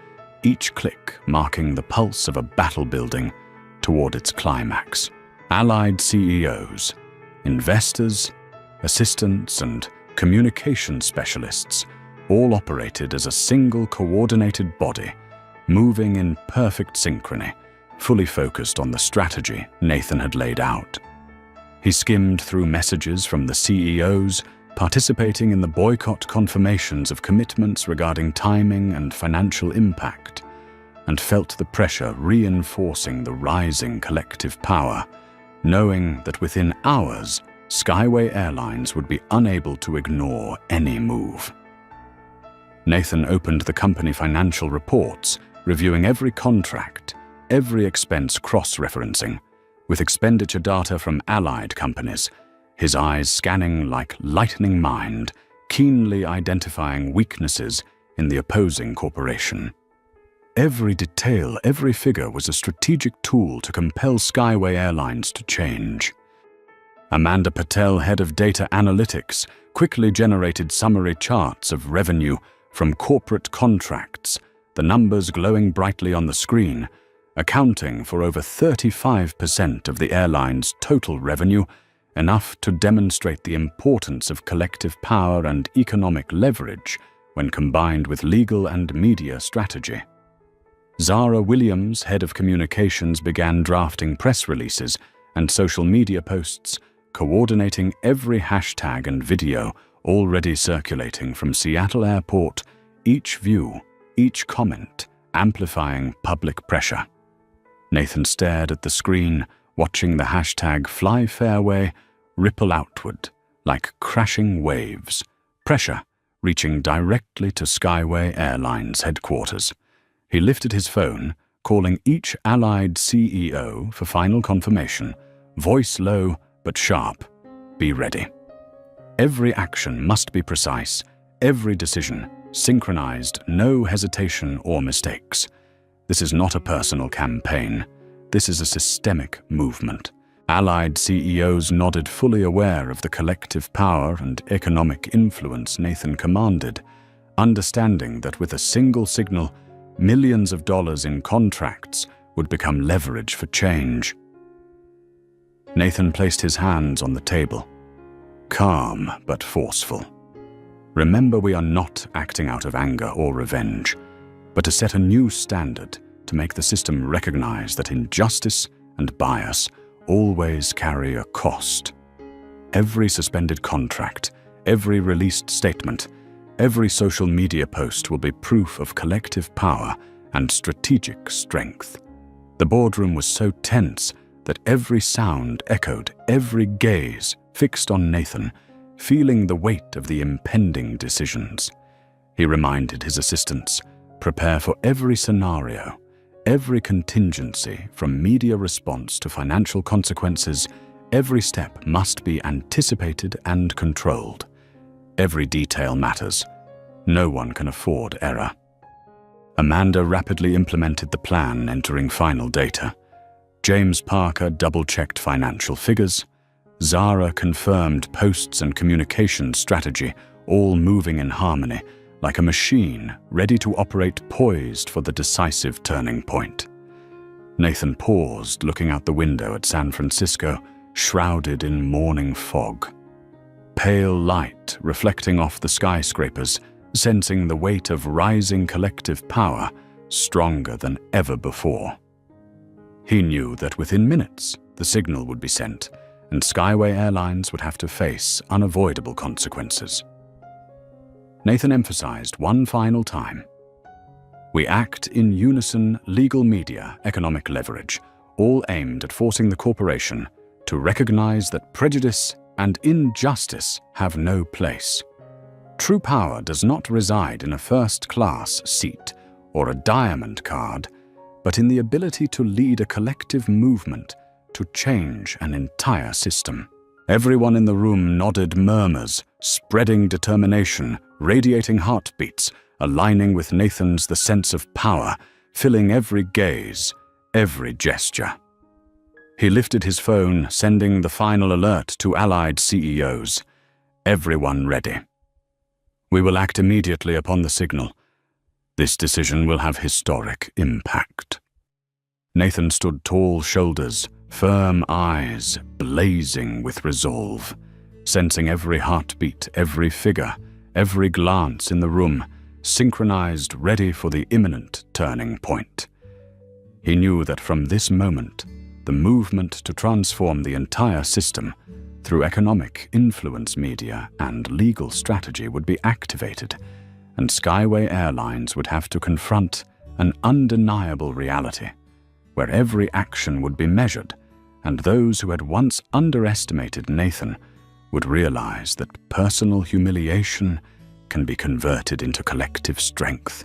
each click marking the pulse of a battle building toward its climax. Allied CEOs, investors, assistants, and communication specialists all operated as a single coordinated body, moving in perfect synchrony, fully focused on the strategy Nathan had laid out. He skimmed through messages from the CEOs, participating in the boycott confirmations of commitments regarding timing and financial impact, and felt the pressure reinforcing the rising collective power, knowing that within hours, Skyway Airlines would be unable to ignore any move. Nathan opened the company financial reports, reviewing every contract, every expense cross-referencing, with expenditure data from allied companies, his eyes scanning like lightning mind, keenly identifying weaknesses in the opposing corporation. Every detail, every figure was a strategic tool to compel Skyway Airlines to change. Amanda Patel, head of data analytics, quickly generated summary charts of revenue from corporate contracts, the numbers glowing brightly on the screen, accounting for over 35% of the airline's total revenue, enough to demonstrate the importance of collective power and economic leverage when combined with legal and media strategy. Zara Williams, head of communications, began drafting press releases and social media posts, coordinating every hashtag and video already circulating from Seattle Airport, each view, each comment, amplifying public pressure. Nathan stared at the screen, watching the hashtag Fly Fairway ripple outward like crashing waves, pressure reaching directly to Skyway Airlines headquarters. He lifted his phone, calling each allied CEO for final confirmation, voice low but sharp. Be ready. Every action must be precise, every decision, synchronized, no hesitation or mistakes. This is not a personal campaign. This is a systemic movement. Allied CEOs nodded, fully aware of the collective power and economic influence Nathan commanded, understanding that with a single signal, millions of dollars in contracts would become leverage for change. Nathan placed his hands on the table, calm but forceful. Remember, we are not acting out of anger or revenge, but to set a new standard, to make the system recognize that injustice and bias always carry a cost. Every suspended contract, every released statement, every social media post will be proof of collective power and strategic strength. The boardroom was so tense that every sound echoed, every gaze fixed on Nathan, feeling the weight of the impending decisions. He reminded his assistants, prepare for every scenario, every contingency, from media response to financial consequences. Every step must be anticipated and controlled. Every detail matters. No one can afford error. Amanda rapidly implemented the plan, entering final data. James Parker double-checked financial figures. Zara confirmed posts and communication strategy, all moving in harmony, like a machine ready to operate, poised for the decisive turning point. Nathan paused, looking out the window at San Francisco, shrouded in morning fog. Pale light reflecting off the skyscrapers, sensing the weight of rising collective power, stronger than ever before. He knew that within minutes the signal would be sent, and Skyway Airlines would have to face unavoidable consequences. Nathan emphasized one final time. We act in unison, legal media, economic leverage, all aimed at forcing the corporation to recognize that prejudice and injustice have no place. True power does not reside in a first-class seat or a diamond card, but in the ability to lead a collective movement to change an entire system. Everyone in the room nodded, murmurs, spreading determination, radiating heartbeats, aligning with Nathan's the sense of power, filling every gaze, every gesture. He lifted his phone, sending the final alert to Allied CEOs. Everyone ready. We will act immediately upon the signal. This decision will have historic impact. Nathan stood tall shoulders, firm eyes, blazing with resolve, sensing every heartbeat, every figure, every glance in the room, synchronized, ready for the imminent turning point. He knew that from this moment, the movement to transform the entire system through economic influence, media, and legal strategy would be activated, and Skyway Airlines would have to confront an undeniable reality, where every action would be measured, and those who had once underestimated Nathan would realize that personal humiliation can be converted into collective strength,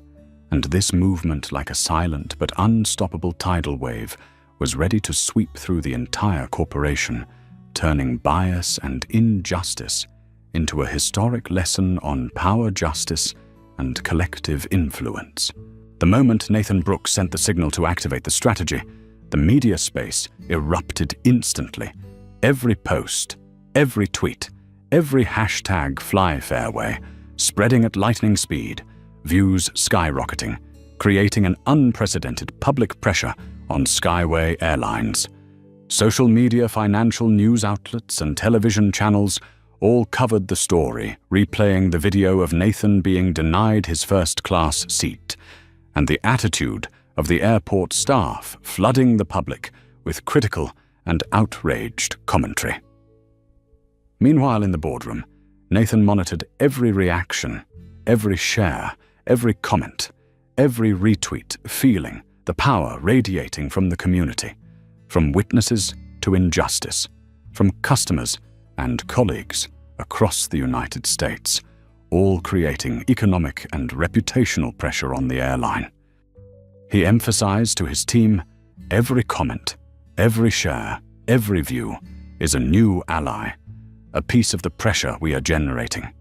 and this movement, like a silent but unstoppable tidal wave, was ready to sweep through the entire corporation, turning bias and injustice into a historic lesson on power, justice, and collective influence. The moment Nathan Brooks sent the signal to activate the strategy, the media space erupted instantly. Every post, every tweet, every hashtag fly fairway, spreading at lightning speed, views skyrocketing, creating an unprecedented public pressure on Skyway Airlines. Social media, financial news outlets, and television channels all covered the story, replaying the video of Nathan being denied his first-class seat, and the attitude of the airport staff flooding the public with critical and outraged commentary. Meanwhile, in the boardroom, Nathan monitored every reaction, every share, every comment, every retweet, feeling the power radiating from the community, from witnesses to injustice, from customers and colleagues across the United States, all creating economic and reputational pressure on the airline. He emphasized to his team, every comment, every share, every view is a new ally, a piece of the pressure we are generating.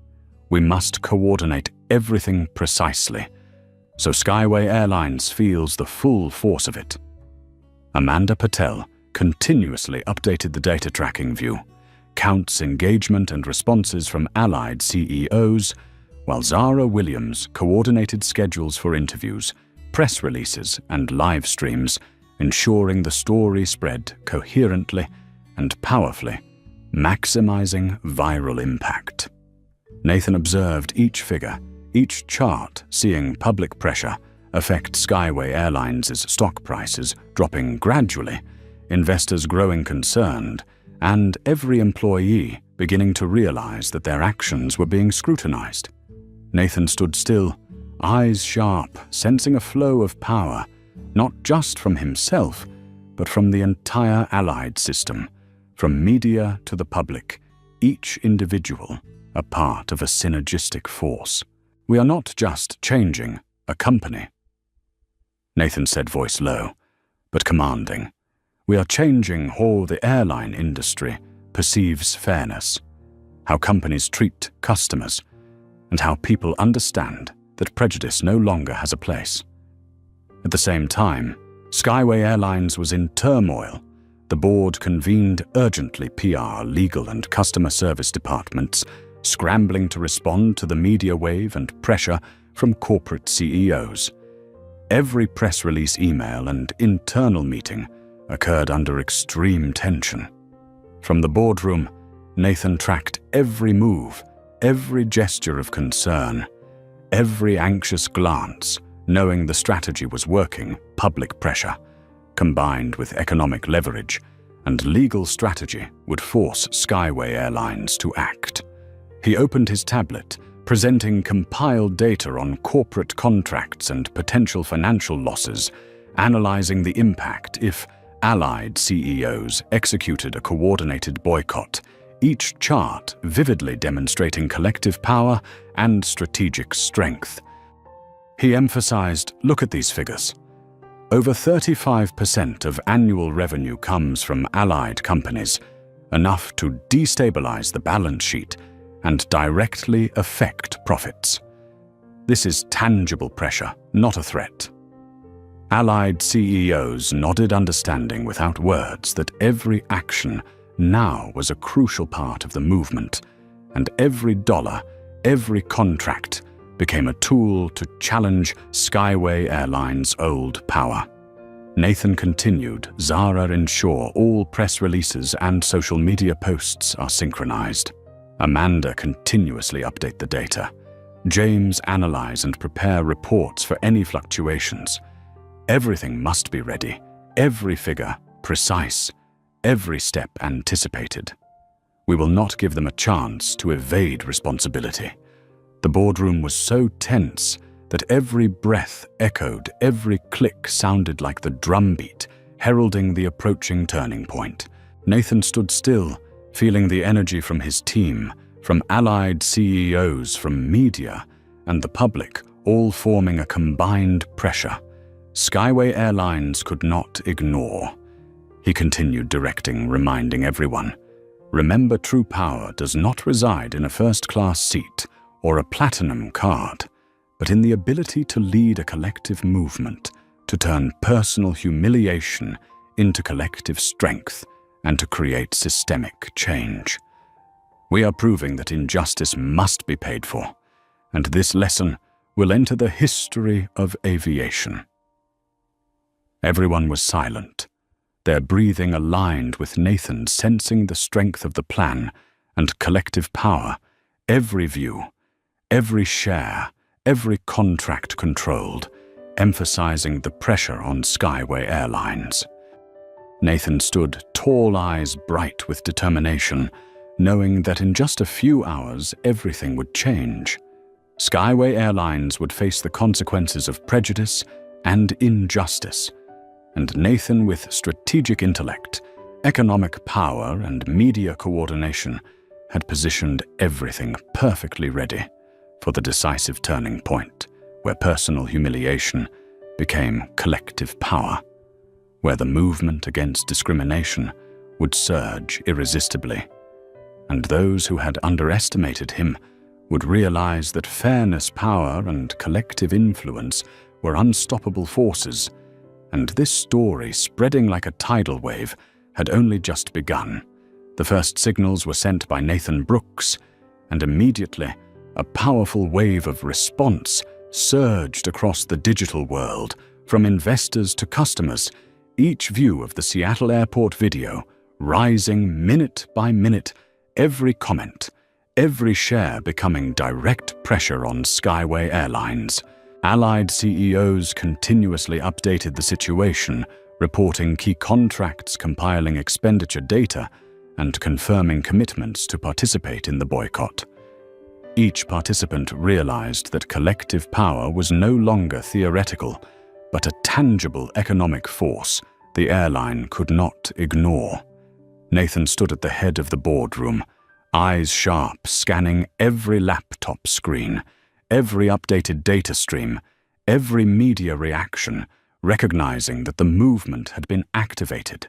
We must coordinate everything precisely, so Skyway Airlines feels the full force of it. Amanda Patel continuously updated the data tracking view, counts engagement and responses from allied CEOs, while Zara Williams coordinated schedules for interviews, press releases, and live streams, ensuring the story spread coherently and powerfully, maximizing viral impact. Nathan observed each figure, each chart, seeing public pressure affect Skyway Airlines' stock prices dropping gradually, investors growing concerned, and every employee beginning to realize that their actions were being scrutinized. Nathan stood still, eyes sharp, sensing a flow of power, not just from himself, but from the entire Allied system, from media to the public, each individual a part of a synergistic force. We are not just changing a company. Nathan said, voice low, but commanding. We are changing how the airline industry perceives fairness, how companies treat customers, and how people understand that prejudice no longer has a place. At the same time, Skyway Airlines was in turmoil. The board convened urgently, PR, legal, and customer service departments, scrambling to respond to the media wave and pressure from corporate CEOs. Every press release, email, and internal meeting occurred under extreme tension. From the boardroom, Nathan tracked every move, every gesture of concern, every anxious glance, knowing the strategy was working. Public pressure, combined with economic leverage and legal strategy, would force Skyway Airlines to act. He opened his tablet, presenting compiled data on corporate contracts and potential financial losses, analyzing the impact if allied CEOs executed a coordinated boycott, each chart vividly demonstrating collective power and strategic strength. He emphasized, look at these figures. Over 35% of annual revenue comes from allied companies, enough to destabilize the balance sheet and directly affect profits. This is tangible pressure, not a threat. Allied CEOs nodded, understanding without words that every action now was a crucial part of the movement, and every dollar, every contract became a tool to challenge Skyway Airlines' old power. Nathan continued, Zara, ensure all press releases and social media posts are synchronized. Amanda continuously update the data. James analyze and prepare reports for any fluctuations. Everything must be ready, every figure precise, every step anticipated. We will not give them a chance to evade responsibility. The boardroom was so tense that every breath echoed, every click sounded like the drumbeat, heralding the approaching turning point. Nathan stood still, feeling the energy from his team, from allied CEOs, from media, and the public, all forming a combined pressure. Skyway Airlines could not ignore. He continued directing, reminding everyone, remember, true power does not reside in a first-class seat or a platinum card, but in the ability to lead a collective movement, to turn personal humiliation into collective strength, and to create systemic change. We are proving that injustice must be paid for, and this lesson will enter the history of aviation. Everyone was silent, their breathing aligned with Nathan, sensing the strength of the plan and collective power, every view, every share, every contract controlled, emphasizing the pressure on Skyway Airlines. Nathan stood, tall eyes bright with determination, knowing that in just a few hours everything would change. Skyway Airlines would face the consequences of prejudice and injustice, and Nathan, with strategic intellect, economic power, and media coordination, had positioned everything perfectly ready for the decisive turning point, where personal humiliation became collective power, where the movement against discrimination would surge irresistibly, and those who had underestimated him would realize that fairness, power, and collective influence were unstoppable forces, and this story, spreading like a tidal wave, had only just begun. The first signals were sent by Nathan Brooks, and immediately a powerful wave of response surged across the digital world, from investors to customers, each view of the Seattle Airport video rising minute by minute, every comment, every share becoming direct pressure on Skyway Airlines. Allied CEOs continuously updated the situation, reporting key contracts, compiling expenditure data, and confirming commitments to participate in the boycott. Each participant realized that collective power was no longer theoretical, but a tangible economic force the airline could not ignore. Nathan stood at the head of the boardroom, eyes sharp, scanning every laptop screen, every updated data stream, every media reaction, recognizing that the movement had been activated,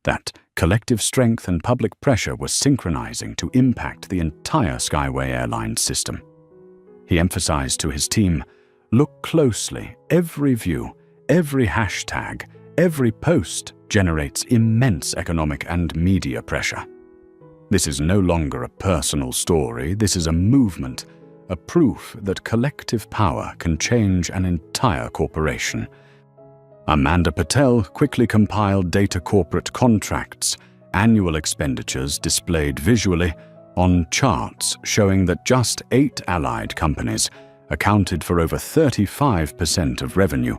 that collective strength and public pressure were synchronizing to impact the entire Skyway Airlines system. He emphasized to his team, "Look closely, every view, every hashtag, every post generates immense economic and media pressure. This is no longer a personal story, this is a movement, a proof that collective power can change an entire corporation." Amanda Patel quickly compiled data corporate contracts, annual expenditures displayed visually on charts showing that just 8 allied companies accounted for over 35% of revenue,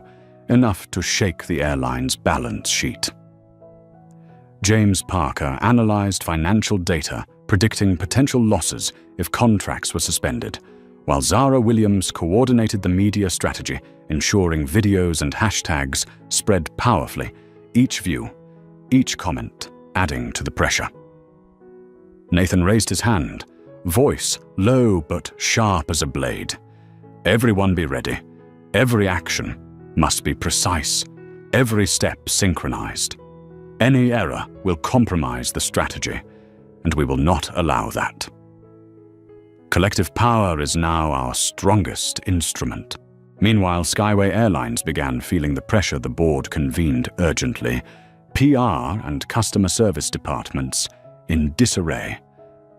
enough to shake the airline's balance sheet. James Parker analyzed financial data, predicting potential losses if contracts were suspended, while Zara Williams coordinated the media strategy, ensuring videos and hashtags spread powerfully, each view, each comment adding to the pressure. Nathan raised his hand, voice low but sharp as a blade. "Everyone be ready. Every action must be precise, every step synchronized. Any error will compromise the strategy, and we will not allow that. Collective power is now our strongest instrument." Meanwhile, Skyway Airlines began feeling the pressure. The board convened urgently, PR and customer service departments in disarray,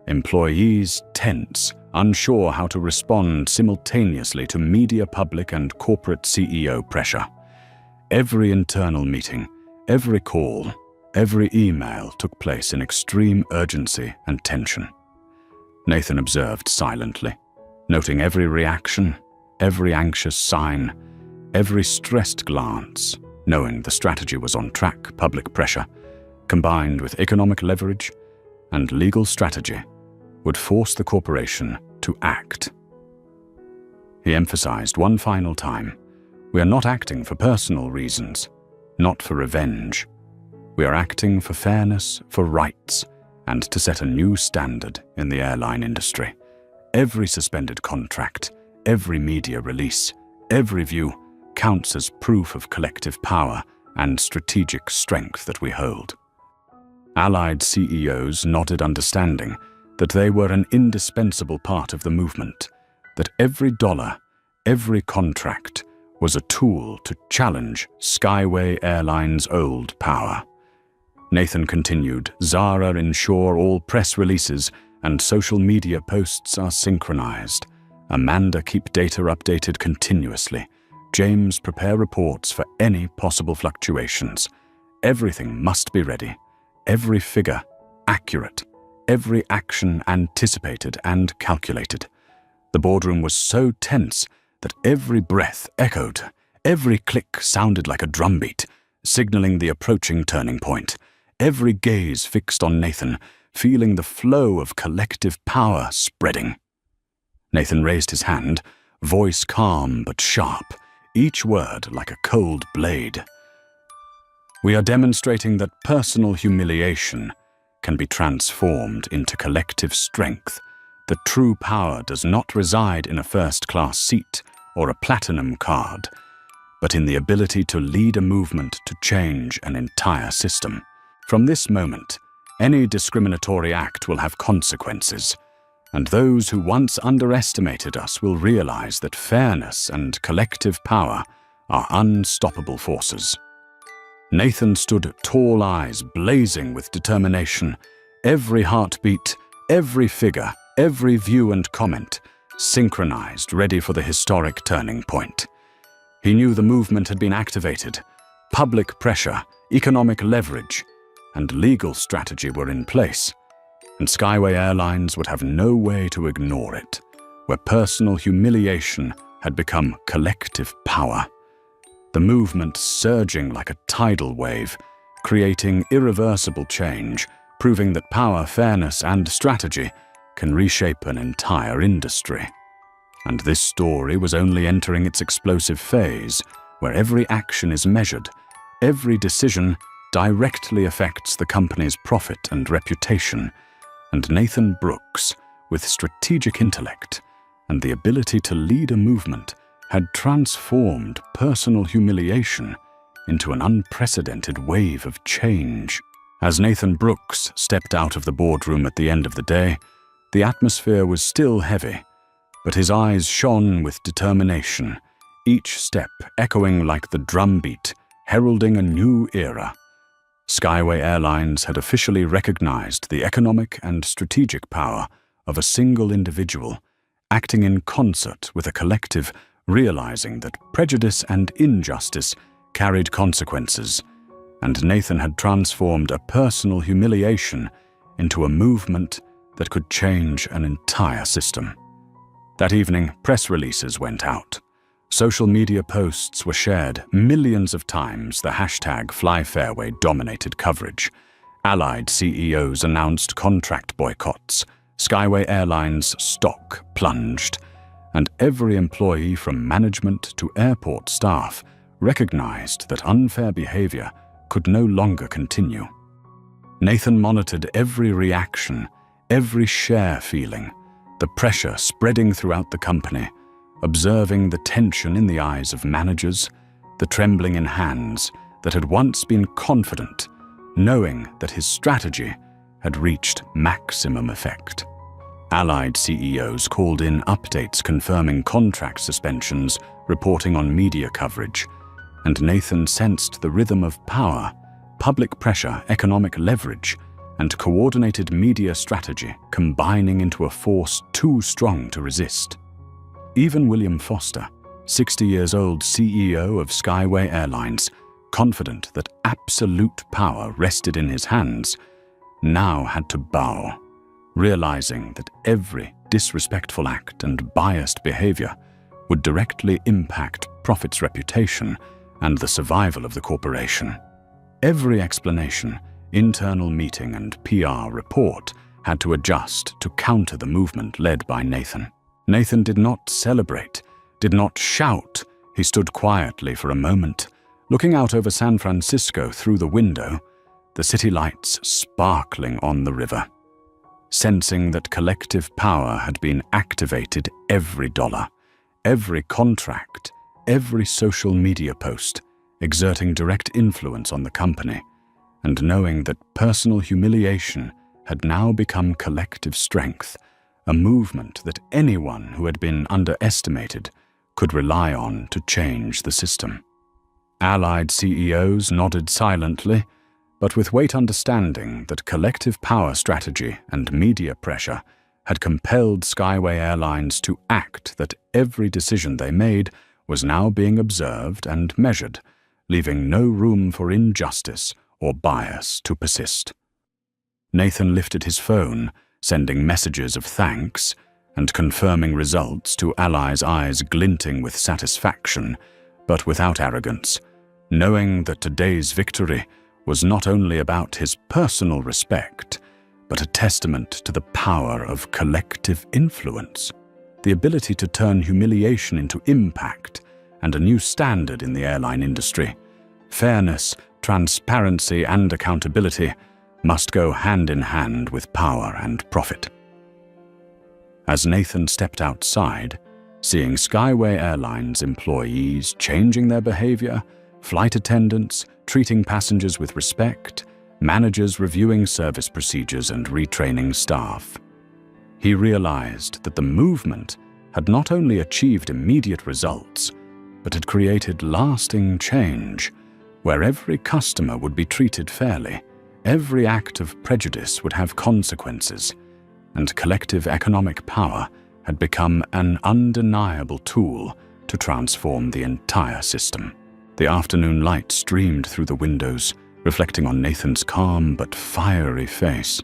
employees tense, unsure how to respond simultaneously to media, public, and corporate CEO pressure. Every internal meeting, every call, every email took place in extreme urgency and tension. Nathan observed silently, noting every reaction, every anxious sign, every stressed glance, knowing the strategy was on track. Public pressure, combined with economic leverage and legal strategy, would force the corporation to act. He emphasized one final time, "We are not acting for personal reasons, not for revenge. We are acting for fairness, for rights, and to set a new standard in the airline industry. Every suspended contract, every media release, every view counts as proof of collective power and strategic strength that we hold." Allied CEOs nodded understanding that they were an indispensable part of the movement, that every dollar, every contract was a tool to challenge Skyway Airlines' old power. Nathan continued, "Zara, ensure all press releases and social media posts are synchronized. Amanda, keep data updated continuously. James, prepare reports for any possible fluctuations. Everything must be ready, every figure accurate, every action anticipated and calculated." The boardroom was so tense that every breath echoed, every click sounded like a drumbeat, signaling the approaching turning point. Every gaze fixed on Nathan, feeling the flow of collective power spreading. Nathan raised his hand, voice calm but sharp, each word like a cold blade. "We are demonstrating that personal humiliation can be transformed into collective strength. The true power does not reside in a first-class seat or a platinum card, but in the ability to lead a movement to change an entire system. From this moment, any discriminatory act will have consequences, And those who once underestimated us will realize that fairness and collective power are unstoppable forces. Nathan stood, tall eyes blazing with determination, every heartbeat, every figure, every view and comment synchronized, ready for the historic turning point. He knew the movement had been activated. Public pressure, economic leverage, and legal strategy were in place, and Skyway Airlines would have no way to ignore it, where personal humiliation had become collective power. The movement surging like a tidal wave, creating irreversible change, proving that power, fairness, and strategy can reshape an entire industry. And this story was only entering its explosive phase, where every action is measured, every decision directly affects the company's profit and reputation, and Nathan Brooks, with strategic intellect and the ability to lead a movement, had transformed personal humiliation into an unprecedented wave of change. As Nathan Brooks stepped out of the boardroom at the end of the day, the atmosphere was still heavy, but his eyes shone with determination, each step echoing like the drumbeat, heralding a new era. Skyway Airlines had officially recognized the economic and strategic power of a single individual, acting in concert with a collective, realizing that prejudice and injustice carried consequences, and Nathan had transformed a personal humiliation into a movement that could change an entire system. That evening, press releases went out. Social media posts were shared millions of times. The hashtag #FlyFairway dominated coverage. Allied CEOs announced contract boycotts. Skyway Airlines stock plunged, and every employee from management to airport staff recognized that unfair behavior could no longer continue. Nathan monitored every reaction, every share feeling, the pressure spreading throughout the company, observing the tension in the eyes of managers, the trembling in hands that had once been confident, knowing that his strategy had reached maximum effect. Allied CEOs called in updates confirming contract suspensions, reporting on media coverage, and Nathan sensed the rhythm of power, public pressure, economic leverage, and coordinated media strategy combining into a force too strong to resist. Even William Foster, 60 years old CEO of Skyway Airlines, confident that absolute power rested in his hands, now had to bow, realizing that every disrespectful act and biased behavior would directly impact Profit's reputation and the survival of the corporation. Every explanation, internal meeting, and PR report had to adjust to counter the movement led by Nathan. Nathan did not celebrate, did not shout. He stood quietly for a moment, looking out over San Francisco through the window, the city lights sparkling on the river. Sensing that collective power had been activated, every dollar, every contract, every social media post, exerting direct influence on the company, and knowing that personal humiliation had now become collective strength, a movement that anyone who had been underestimated could rely on to change the system. Allied CEOs nodded silently, but with weight understanding that collective power strategy and media pressure had compelled Skyway Airlines to act, that every decision they made was now being observed and measured, leaving no room for injustice or bias to persist. Nathan lifted his phone, sending messages of thanks and confirming results to Allies' eyes glinting with satisfaction, but without arrogance, knowing that today's victory was not only about his personal respect, but a testament to the power of collective influence, the ability to turn humiliation into impact and a new standard in the airline industry. Fairness, transparency, and accountability must go hand in hand with power and profit. As Nathan stepped outside, seeing Skyway Airlines employees changing their behavior, flight attendants treating passengers with respect, managers reviewing service procedures and retraining staff, He realized that the movement had not only achieved immediate results, but had created lasting change, where every customer would be treated fairly, every act of prejudice would have consequences, and collective economic power had become an undeniable tool to transform the entire system. The afternoon light streamed through the windows, reflecting on Nathan's calm but fiery face,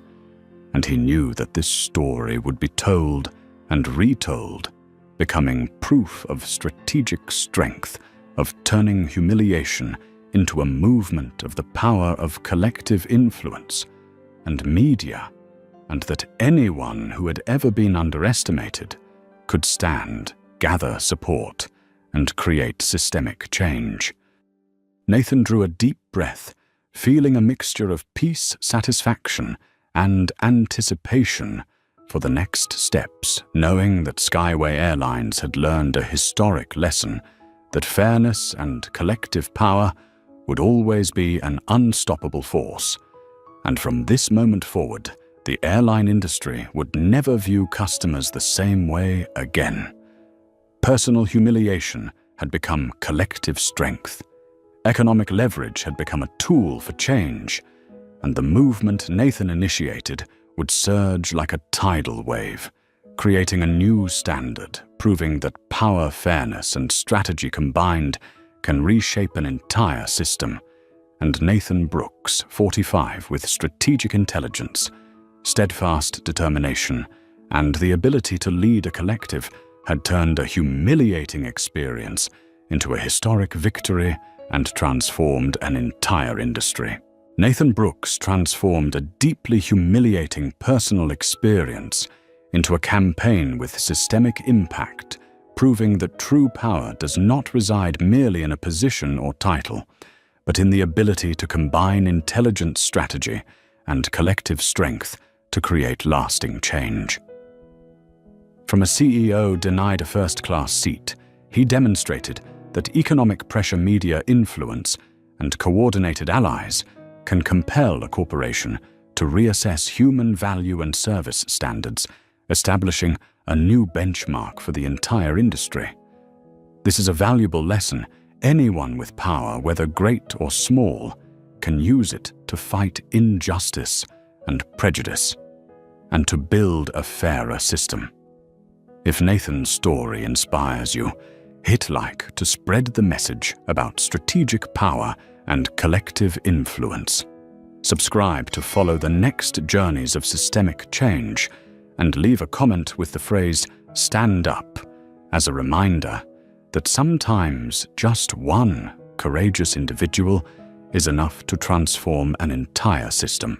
and he knew that this story would be told and retold, becoming proof of strategic strength, of turning humiliation into a movement of the power of collective influence and media, and that anyone who had ever been underestimated could stand, gather support, and create systemic change. Nathan drew a deep breath, feeling a mixture of peace, satisfaction, and anticipation for the next steps, knowing that Skyway Airlines had learned a historic lesson, that fairness and collective power would always be an unstoppable force. And from this moment forward, the airline industry would never view customers the same way again. Personal humiliation had become collective strength. Economic leverage had become a tool for change, and the movement Nathan initiated would surge like a tidal wave, creating a new standard, proving that power, fairness, and strategy combined can reshape an entire system. And Nathan Brooks, 45, with strategic intelligence, steadfast determination, and the ability to lead a collective, had turned a humiliating experience into a historic victory and transformed an entire industry. Nathan Brooks transformed a deeply humiliating personal experience into a campaign with systemic impact, proving that true power does not reside merely in a position or title, but in the ability to combine intelligent strategy and collective strength to create lasting change. From a CEO denied a first-class seat, he demonstrated that economic pressure, media influence, and coordinated allies can compel a corporation to reassess human value and service standards, establishing a new benchmark for the entire industry. This is a valuable lesson. Anyone with power, whether great or small, can use it to fight injustice and prejudice, and to build a fairer system. If Nathan's story inspires you, hit like to spread the message about strategic power and collective influence. Subscribe to follow the next journeys of systemic change, and leave a comment with the phrase "Stand Up" as a reminder that sometimes just one courageous individual is enough to transform an entire system.